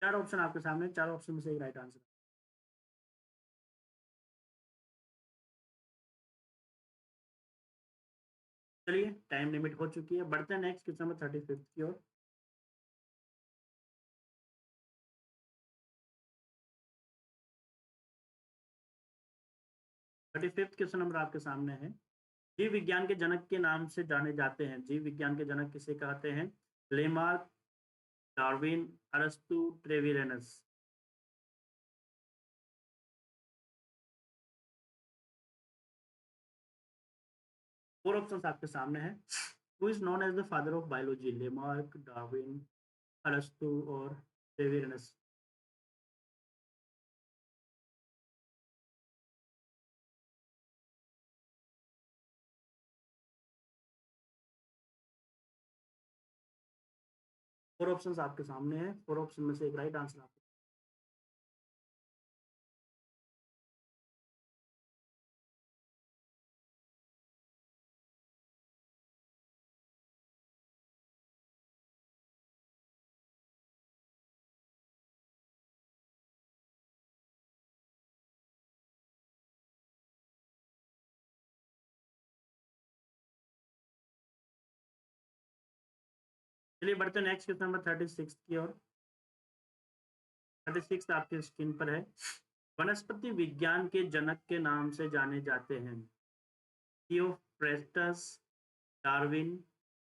चार ऑप्शन आपके सामने, चार ऑप्शन में से एक राइट आंसर। चलिए टाइम लिमिट हो चुकी है, बढ़ते हैं नेक्स्ट क्वेश्चन नंबर 35 की ओर। 35 क्वेश्चन नंबर आपके सामने है। जीव विज्ञान के जनक के नाम से जाने जाते हैं। जीव विज्ञान के जनक किसे कहते हैं? लेमार्क, डार्विन, अरस्तु, ट्रेविलेनस। फोर ऑप्शंस आपके सामने हैं। Who is known as the father of biology? Lamarck, Darwin, अरस्तु और ट्रेविलेनस। फोर ऑप्शंस आपके सामने हैं, फोर ऑप्शन में से एक राइट आंसर आपको। चलिए बढ़ते हैं नेक्स्ट क्वेश्चन नंबर 36 की ओर। 36 आपके स्क्रीन पर है। वनस्पति विज्ञान के जनक के नाम से जाने जाते हैं। थियोफ्रेस्टस, डार्विन,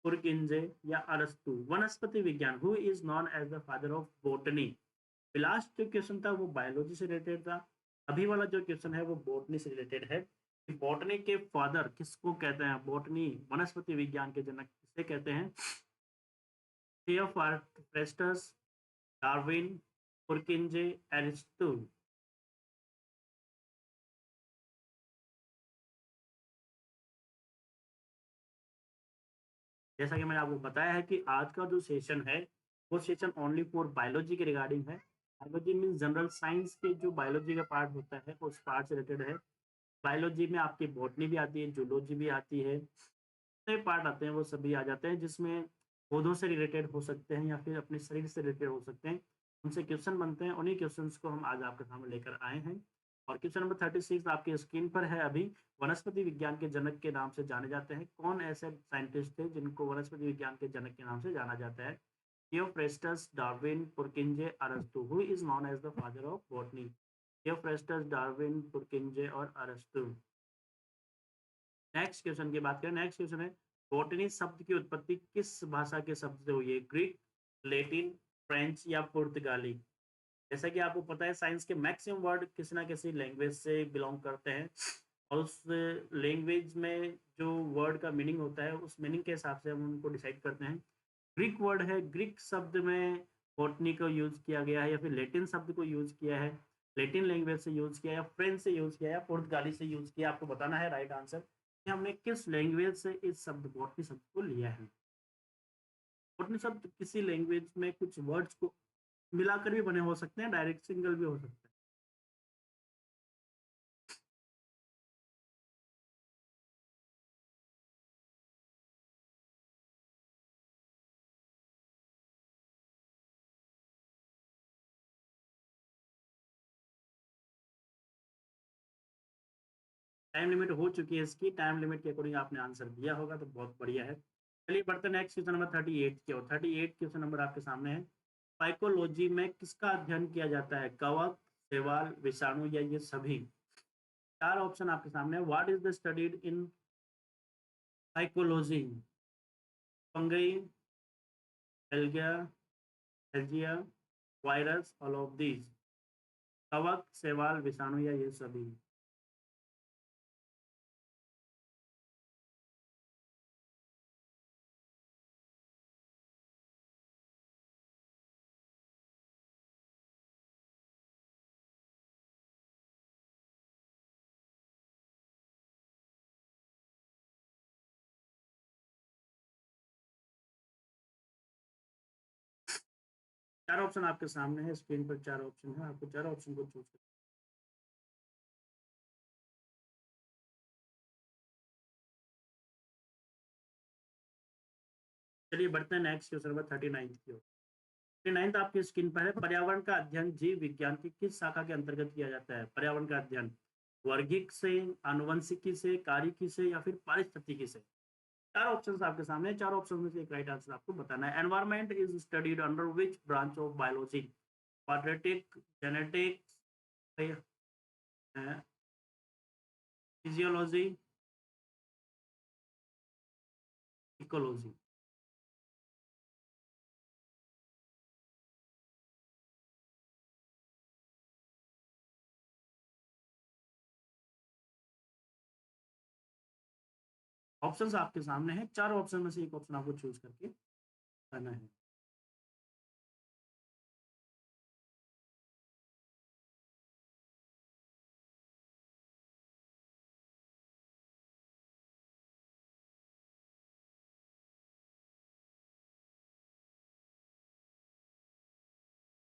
पुरकिंजे या अरस्तु। वनस्पति विज्ञान, who is known as the father of botany. Last जो क्वेश्चन था वो बायोलॉजी से रिलेटेड था, अभी वाला जो क्वेश्चन है वो बोटनी से रिलेटेड है। बोटनी के फादर किसको कहते हैं? बोटनी वनस्पति विज्ञान के जनक किसे कहते हैं? Theophrastus, Darwin, पुरकिंजे, Aristo. जैसा कि मैंने आपको बताया है कि आज का जो सेशन है वो सेशन ओनली फॉर बायोलॉजी के रिगार्डिंग है। बायोलॉजी मीन जनरल साइंस के जो बायोलॉजी का पार्ट होता है उस पार्ट से रिलेटेड है। बायोलॉजी में आपकी बॉटनी भी आती है, जूलॉजी भी आती है, जितने पार्ट आते हैं वो सभी आ जाते हैं, जिसमें पौधों से रिलेटेड हो सकते हैं या फिर अपने शरीर से रिलेटेड हो सकते हैं। उनसे क्वेश्चन बनते हैं, उन्हीं क्वेश्चंस को हम आज आपके सामने लेकर आए हैं। और क्वेश्चन नंबर 36 आपकी स्क्रीन पर है अभी। वनस्पति विज्ञान के जनक के नाम से जाने जाते हैं। कौन ऐसे साइंटिस्ट थे जिनको वनस्पति विज्ञान के जनक के नाम से जाना जाता है? थियोफ्रेस्टस, डार्विन, पुरकिंजे, अरस्तु। Who is known as the father of botany? Theophrastus, Darwin, Purkinje और अरस्तु। नेक्स्ट क्वेश्चन की बात करें। नेक्स्ट क्वेश्चन है, बॉटनी शब्द की उत्पत्ति किस भाषा के शब्द से हुई है? ग्रीक, लैटिन, फ्रेंच या पुर्तगाली। जैसा कि आपको पता है साइंस के मैक्सिमम वर्ड किसी ना किसी लैंग्वेज से बिलोंग करते हैं। और उस लैंग्वेज में जो वर्ड का मीनिंग होता है, उस मीनिंग के हिसाब से हम उनको डिसाइड करते हैं। ग्रीक वर्ड है, ग्रीक शब्द में बॉटनी को यूज़ किया गया है या फिर लैटिन शब्द को यूज़ किया है, लैटिन लैंग्वेज से यूज़ किया है या फ्रेंच से यूज़ किया है या पुर्तगाली से यूज़ किया है। आपको बताना है राइट आंसर कि हमने किस लैंग्वेज से इस शब्द बॉटनी शब्द को लिया है। बॉटनी शब्द किसी लैंग्वेज में कुछ वर्ड्स को मिलाकर भी बने हो सकते हैं, डायरेक्ट सिंगल भी हो सकते हैं। टाइम लिमिट हो चुकी है इसकी, टाइम लिमिट के अकॉर्डिंग आपने आंसर दिया होगा तो बहुत बढ़िया है। चलिए बढ़ते हैं नेक्स्ट क्वेश्चन नंबर 38 की ओर। 38 क्वेश्चन नंबर आपके सामने है। साइकोलॉजी में किसका अध्ययन किया जाता है? कवक, शैवाल, विषाणु या ये सभी? 4 ऑप्शन आपके सामने है। What is the studied in psychology? Fungi, algae, algae, virus, all of these? कवक, शैवाल, विषाणु या ये सभी? चार ऑप्शन आपके सामने है, स्क्रीन पर 4 ऑप्शन है, आपको 4 ऑप्शन को चूज करना। चलिए बढ़ते हैं नेक्स्ट क्वेश्चन नंबर 39 की ओर। 39 आपकी स्क्रीन पर है। पर्यावरण का अध्ययन जीव विज्ञान की किस शाखा के अंतर्गत किया जाता है? पर्यावरण का अध्ययन वर्गिक से, आनुवंशिकी से, कार्यकी से या फिर पारिस्थितिकी से? चार ऑप्शंस आपके सामने, चार ऑप्शन में से एक राइट आंसर आपको बताना है। Environment is studied under which branch of biology? Quadratic, genetics, physiology, ecology? Options आपके सामने हैं, चार ऑप्शन में से एक ऑप्शन आपको चूज करके करना है।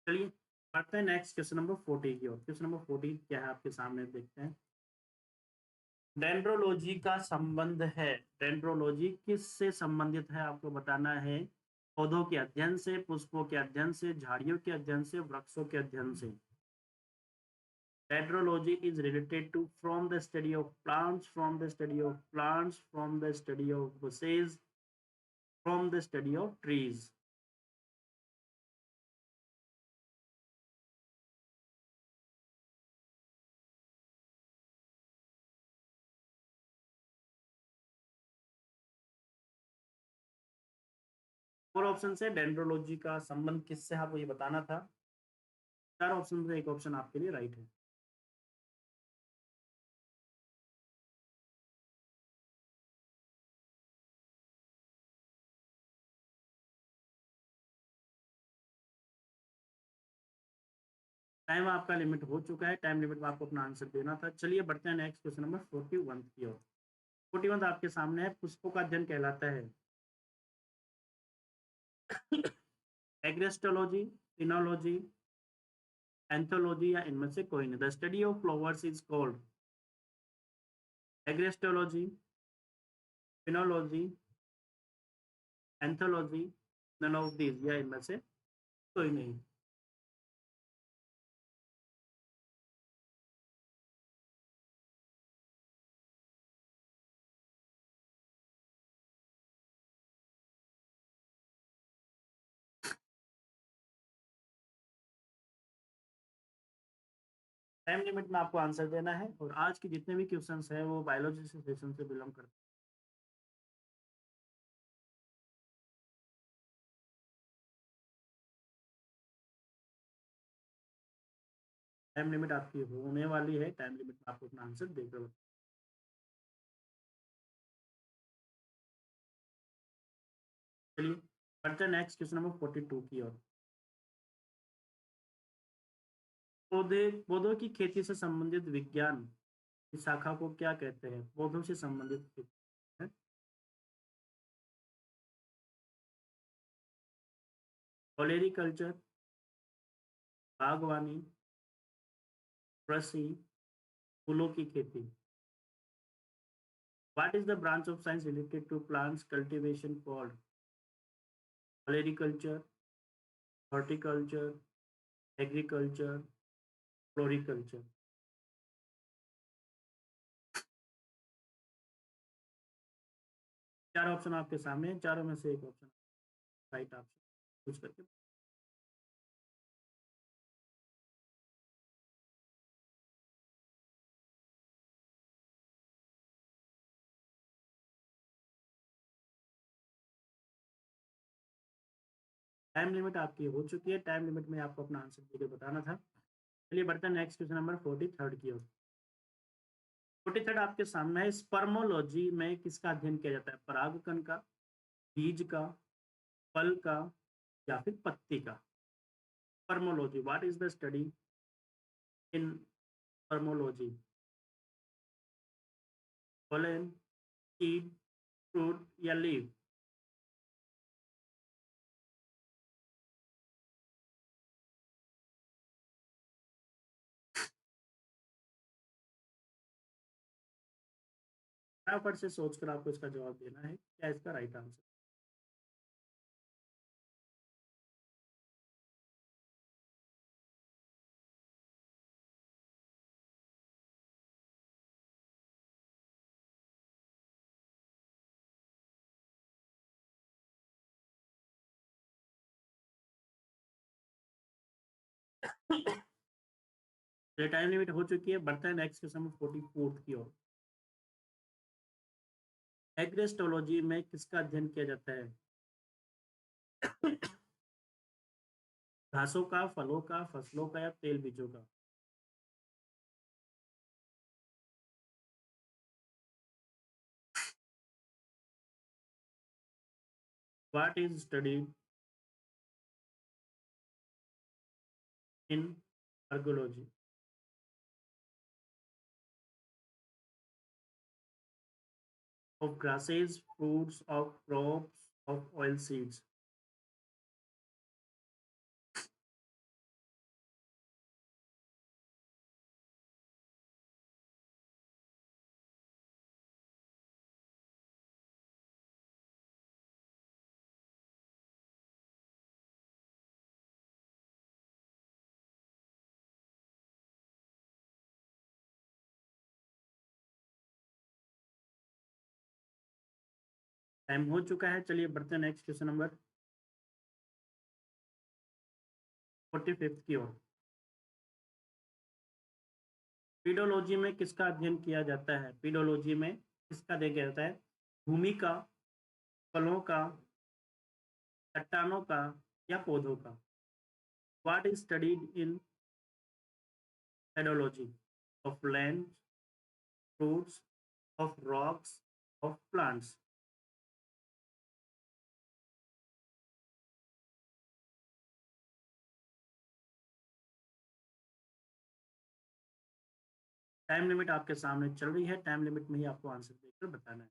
चलिए बढ़ते हैं नेक्स्ट क्वेश्चन नंबर 40 की ओर। क्वेश्चन नंबर 40 क्या है आपके सामने, देखते हैं। डेंड्रोलॉजी का संबंध है, डेंड्रोलॉजी किससे संबंधित है आपको बताना है? पौधों के अध्ययन से, पुष्पों के अध्ययन से, झाड़ियों के अध्ययन से, वृक्षों के अध्ययन से? Dendrology is related to from the study of plants, from the study of plants, from the study of bushes, from the study of trees. Four option से डेंड्रोलॉजी का संबंध किससे आपको ये बताना था। चार ऑप्शन से एक ऑप्शन आपके लिए राइट है। टाइम आपका लिमिट हो चुका है, टाइम लिमिट में आपको अपना आंसर देना था। चलिए बढ़ते हैं नेक्स्ट क्वेश्चन नंबर 41 की ओर। 41 आपके सामने है। पुष्पों का अध्ययन कहलाता है एग्रेस्टोलॉजी, फिनोलॉजी, एंथोलॉजी या इनमें से कोई नहीं? The study of flowers is called agrostology, phenology, anthology, none of these या इनमें से कोई नहीं? टाइम लिमिट में आपको आंसर देना है और आज के जितने भी क्वेश्चंस हैं वो बायोलॉजी से सेशन से बिलोंग करते हैं। टाइम लिमिट आपकी होने वाली है, टाइम लिमिट में आपको अपना आंसर देकर चलिए बढ़ते हैं नेक्स्ट क्वेश्चन नंबर 42 की ओर। पौधों की खेती से संबंधित विज्ञान इस शाखा को क्या कहते हैं? पौधों से संबंधित खेती है। ओलेरीकल्चर, बागवानी, कृषि, फूलों की खेती। What is the branch of science related to plants cultivation called? Floriculture, horticulture, agriculture, floriculture. चार ऑप्शन आपके सामने हैं, चारों में से एक ऑप्शन राइट ऑप्शन चूज करके। टाइम लिमिट आपकी हो चुकी है, टाइम लिमिट में आपको अपना आंसर देकर बताना था। चलिए बढ़ते हैं नेक्स्ट क्वेश्चन नंबर 43 की ओर। 43 आपके सामने है, स्पर्मोलॉजी में किसका अध्ययन किया जाता है? परागकण का, बीज का, फल का, या फिर पत्ती का? Spermology, what is the study in spermology? Pollen, seed, fruit या लीव? फटाफट से सोचकर आपको इसका जवाब देना है, क्या इसका राइट आंसर? ये टाइम लिमिट हो चुकी है, बढ़ता है नेक्स्ट क्वेश्चन नंबर 44 की ओर। एग्रेस्टोलॉजी में किसका अध्ययन किया जाता है? घासों का, फलों का, फसलों का, या तेल बीजों का? What is studied in agrology? Of grasses, fruits, of crops, of oil seeds? Time हो चुका है, चलिए बढ़ते हैं नेक्स्ट क्वेश्चन नंबर 45 की ओर। पीडोलॉजी में किसका अध्ययन किया जाता है? पीडोलॉजी में किसका अध्ययन किया जाता है? भूमि का, फलों का, चट्टानों का, या पौधों का? What is studied in pedology? Of land, fruits, of rocks, of plants? Time limit आपके सामने चल रही है, टाइम लिमिट में ही आपको आंसर देकर बताना है।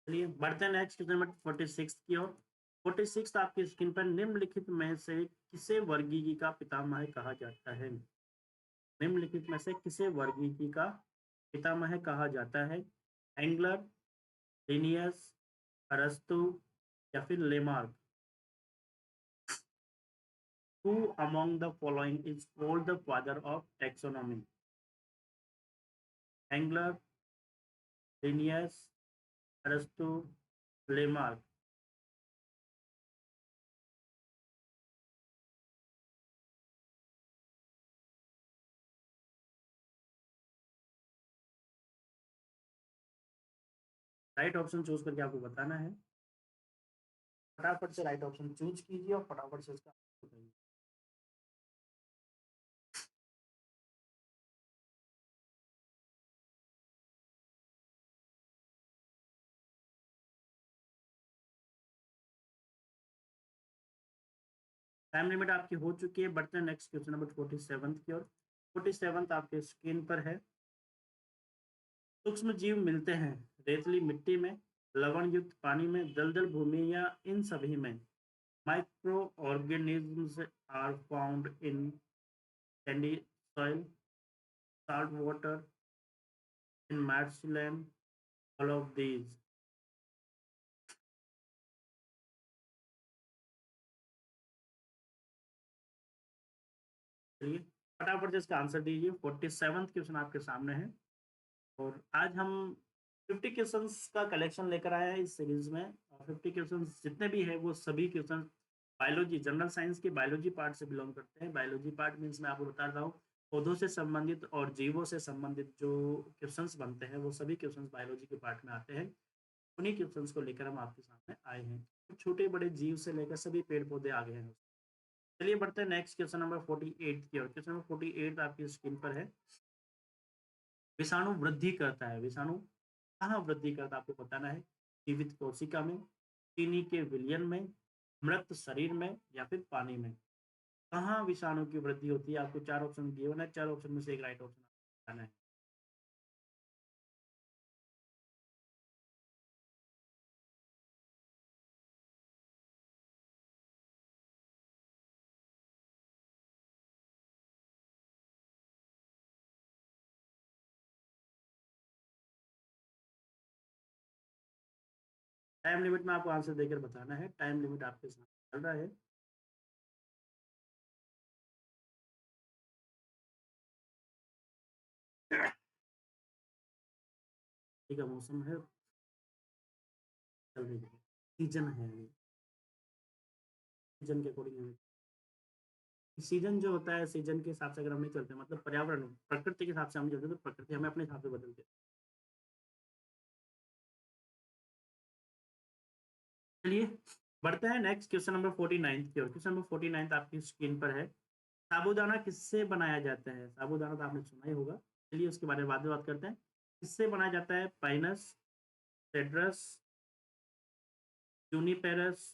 चलिए बढ़ते हैं नेक्स्ट क्वेश्चन नंबर 46 की ओर। 46 आपकी स्क्रीन पर, निम्नलिखित में से किसे वर्गीकी का पितामह कहा जाता है? निम्नलिखित में से किसे वर्गीकी का पितामह कहा जाता है? एंगलर, लिनियस, अरस्तु, या फिर Lamarck? Who among the following is called the father of taxonomy? Engler, Linnaeus, Aristotle, Lamarck? Right option choose करके आपको बताना है। फटाफट से राइट ऑप्शन चूज कीजिए और फटाफट से इसका आंसर बताइए। टाइम लिमिट आपकी हो चुकी है। बढ़ते हैं नेक्स्ट क्वेश्चन नंबर 47 की ओर। 47 आपके स्क्रीन पर है। सूक्ष्म जीव मिलते हैं रेतीली मिट्टी में, लवण युक्त पानी में, दलदल भूमि या इन सभी में। Micro organisms are found in sandy soil, salt water, in marshland, all of these. चलिए फटाफट से इसका आंसर दीजिए। 47th क्वेश्चन आपके सामने है और आज हम 50 क्वेश्चंस का कलेक्शन लेकर आए हैं इस सीरीज में। और 50 क्वेश्चंस जितने भी है वो सभी क्वेश्चन बायोलॉजी जनरल साइंस के बायोलॉजी पार्ट से बिलोंग करते हैं। बायोलॉजी पार्ट मीन्स मैं आपको बता रहा हूँ पौधों से संबंधित और जीवों से संबंधित जो क्वेश्चंस बनते हैं वो सभी क्वेश्चंस बायोलॉजी के पार्ट में आते हैं। उन्हीं क्वेश्चंस को लेकर हम आपके सामने आए हैं। छोटे बड़े जीव से लेकर सभी पेड़ पौधे आ गए हैं। चलिए बढ़ते हैं नेक्स्ट क्वेश्चन नंबर 48 की ओर। क्वेश्चन नंबर 48 आपकी स्क्रीन पर है। विषाणु वृद्धि करता है। विषाणु कहाँ वृद्धि करता है आपको बताना है। जीवित कोशिका में, चीनी के विलयन में, मृत शरीर में या फिर पानी में। कहाँ विषाणु की वृद्धि होती है? आपको चार ऑप्शन दिए हुए हैं। चार ऑप्शन में से एक राइट ऑप्शन बताना है। टाइम लिमिट में आपको आंसर देकर बताना है। टाइम लिमिट आपके साथ चल रहा है। ठीक है, मौसम है, चल रही है, सीजन है। सीजन के अकॉर्डिंग सीजन जो होता है, सीजन के हिसाब से अगर हम नहीं चलते मतलब पर्यावरण प्रकृति के हिसाब से हम चलते तो प्रकृति हमें अपने हिसाब से बदलती है। चलिए बढ़ते हैं नेक्स्ट क्वेश्चन नंबर 49 की ओर। क्वेश्चन नंबर 49 आपकी स्क्रीन पर है। साबूदाना किससे बनाया जाता है? साबूदाना तो आपने सुना ही होगा। चलिए उसके बारे में बाद में बात करते हैं। किससे बनाया जाता है? पाइनस, सेड्रस, जूनिपेरस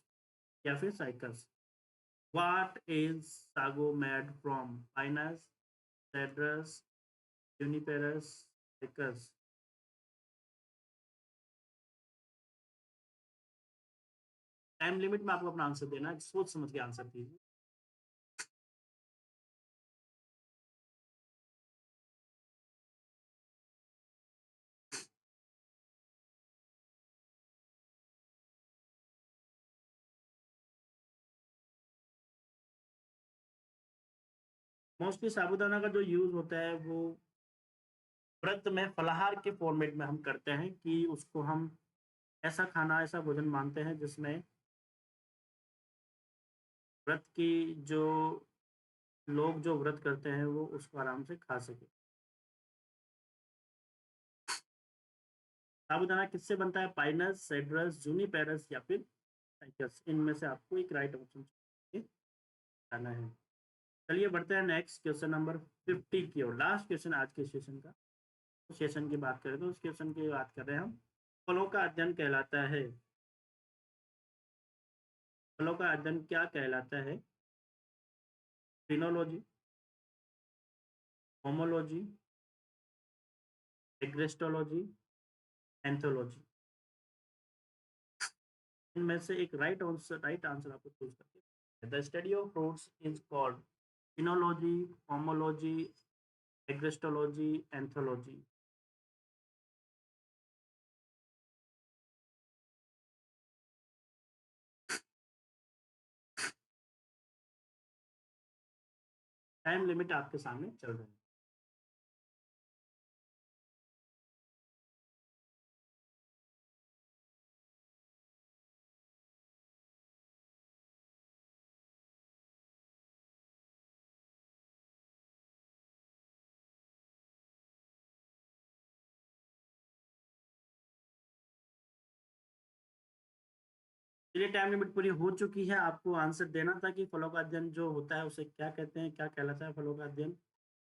या फिर Cycas. What is sago made from? Pinus, Cedrus, Juniperus, Cycas. Time limit में आपको अपना आंसर देना है। सोच समझ के आंसर कीजिए। मोस्टली साबूदाना का जो यूज होता है वो व्रत में फलाहार के फॉर्मेट में हम करते हैं कि उसको हम ऐसा खाना ऐसा भोजन मानते हैं जिसमें व्रत की जो लोग जो व्रत करते हैं वो उसको आराम से खा सके। साबूदाना किससे बनता है? पाइनस, साइट्रस, जूनिपेरस या फिर साइकस। इनमें से आपको एक राइट ऑप्शन बताना है। चलिए बढ़ते हैं नेक्स्ट क्वेश्चन नंबर 50 की ओर। लास्ट क्वेश्चन आज के सेशन का। सेशन की बात करें तो उस क्वेश्चन की बात कर रहे हैं हम। फलों का अध्ययन कहलाता है। फलों का अध्ययन क्या कहलाता है? Phenology, homology, agrostology, anthology. इनमें से एक राइट आंसर आपको चूज करके the study of fruits is called phenology, homology, agrostology, anthology. Time limit आपके सामने चल रहा है। चलिए टाइम लिमिट पूरी हो चुकी है, आपको आंसर देना था कि फलों का अध्ययन जो होता है उसे क्या कहते हैं, क्या कहलाता है फलों का अध्ययन?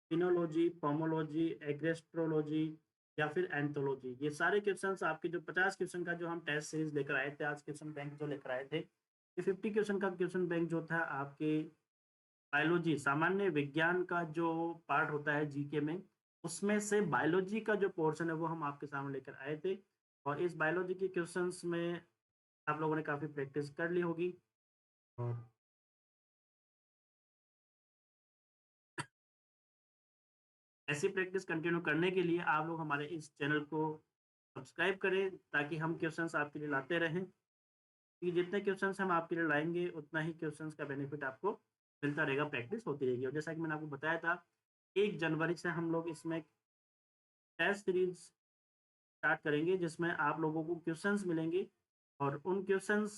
फिनोलॉजी, पोमोलॉजी, एग्रेस्ट्रोलॉजी या फिर एंथोलॉजी। ये सारे क्वेश्चंस आपके जो 50 क्वेश्चन का जो हम टेस्ट सीरीज लेकर आए थे, आज क्वेश्चन बैंक जो लेकर आए थे, ये 50 क्वेश्चन का क्वेश्चन बैंक जो था आपके बायोलॉजी सामान्य विज्ञान का जो पार्ट होता है जीके में, उसमें से बायोलॉजी का जो पोर्शन है वो हम आपके सामने लेकर आए थे। और इस बायोलॉजी के क्वेश्चंस में आप लोगों ने काफ़ी प्रैक्टिस कर ली होगी। और ऐसी प्रैक्टिस कंटिन्यू करने के लिए आप लोग हमारे इस चैनल को सब्सक्राइब करें ताकि हम क्वेश्चंस आपके लिए लाते रहें। कि जितने क्वेश्चंस हम आपके लिए लाएँगे, उतना ही क्वेश्चंस का बेनिफिट आपको मिलता रहेगा, प्रैक्टिस होती रहेगी। और जैसा कि मैंने आपको बताया था, 1 जनवरी से हम लोग इसमें टेस्ट सीरीज़ स्टार्ट करेंगे, जिसमें आप लोगों को क्वेश्चंस मिलेंगे और उन क्वेश्चंस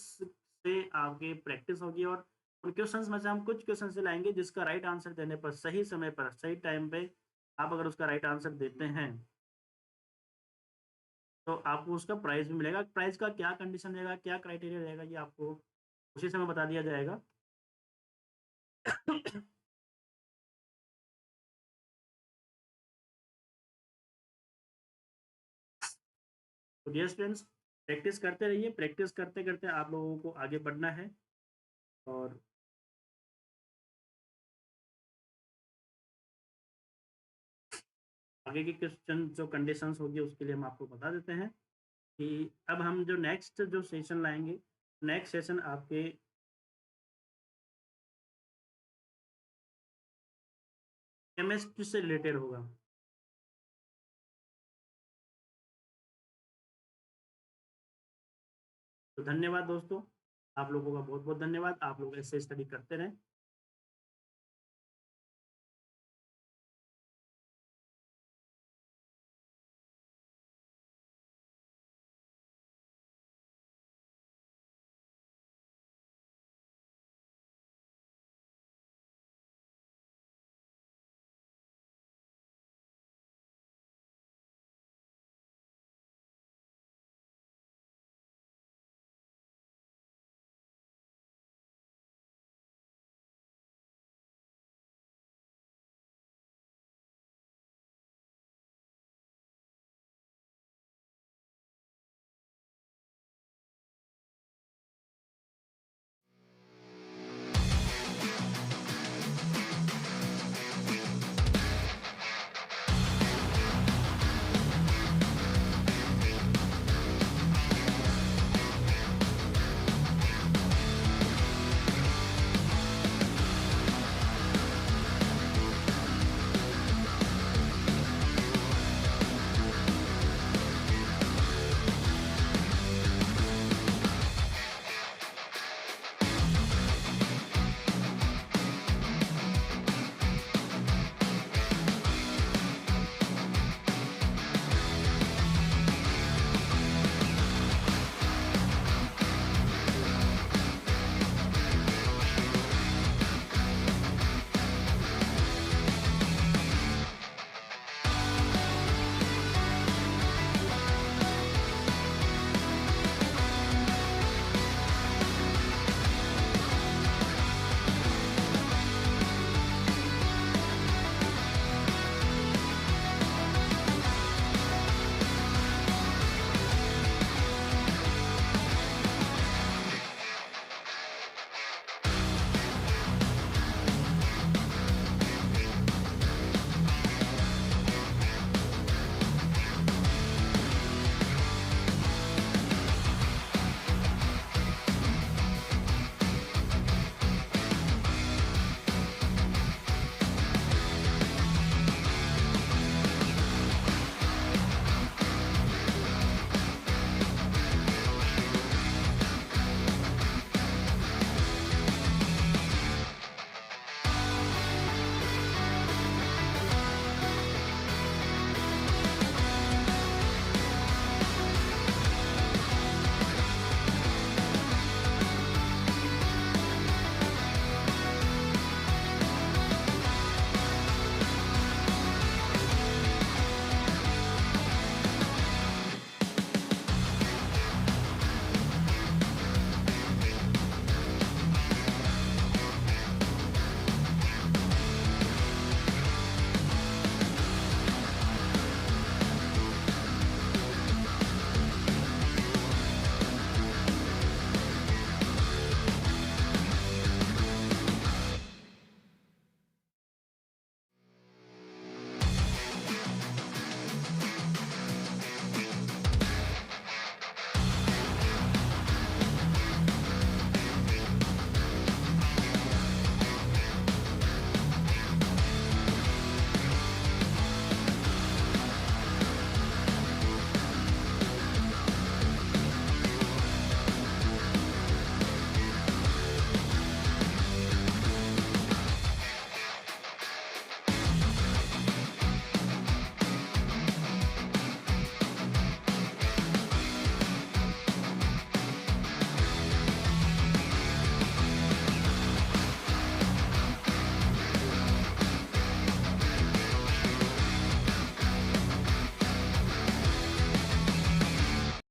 से आपकी प्रैक्टिस होगी। और उन क्वेश्चंस में से हम कुछ क्वेश्चंस लाएँगे, जिसका राइट आंसर देने पर, सही समय पर, सही टाइम पे आप अगर उसका राइट आंसर देते हैं, तो आपको उसका प्राइज़ भी मिलेगा। प्राइज़ का क्या कंडीशन रहेगा, क्या क्राइटेरिया रहेगा, ये आपको उसी समय बता दिया जाएगा। तो डियर फ्रेंड्स, प्रैक्टिस करते रहिए, प्रैक्टिस करते-करते आप लोगों को आगे बढ़ना है। और आगे की क्वेश्चन जो कंडीशंस होगी उसके लिए हम आपको बता देते हैं कि अब हम जो नेक्स्ट जो सेशन लाएँगे, नेक्स्ट सेशन आपके केमिस्ट्री से रिलेटेड होगा। तो धन्यवाद दोस्तों, आप लोगों का बहुत-बहुत धन्यवाद। आप लोग ऐसे स्टडी करते रहें।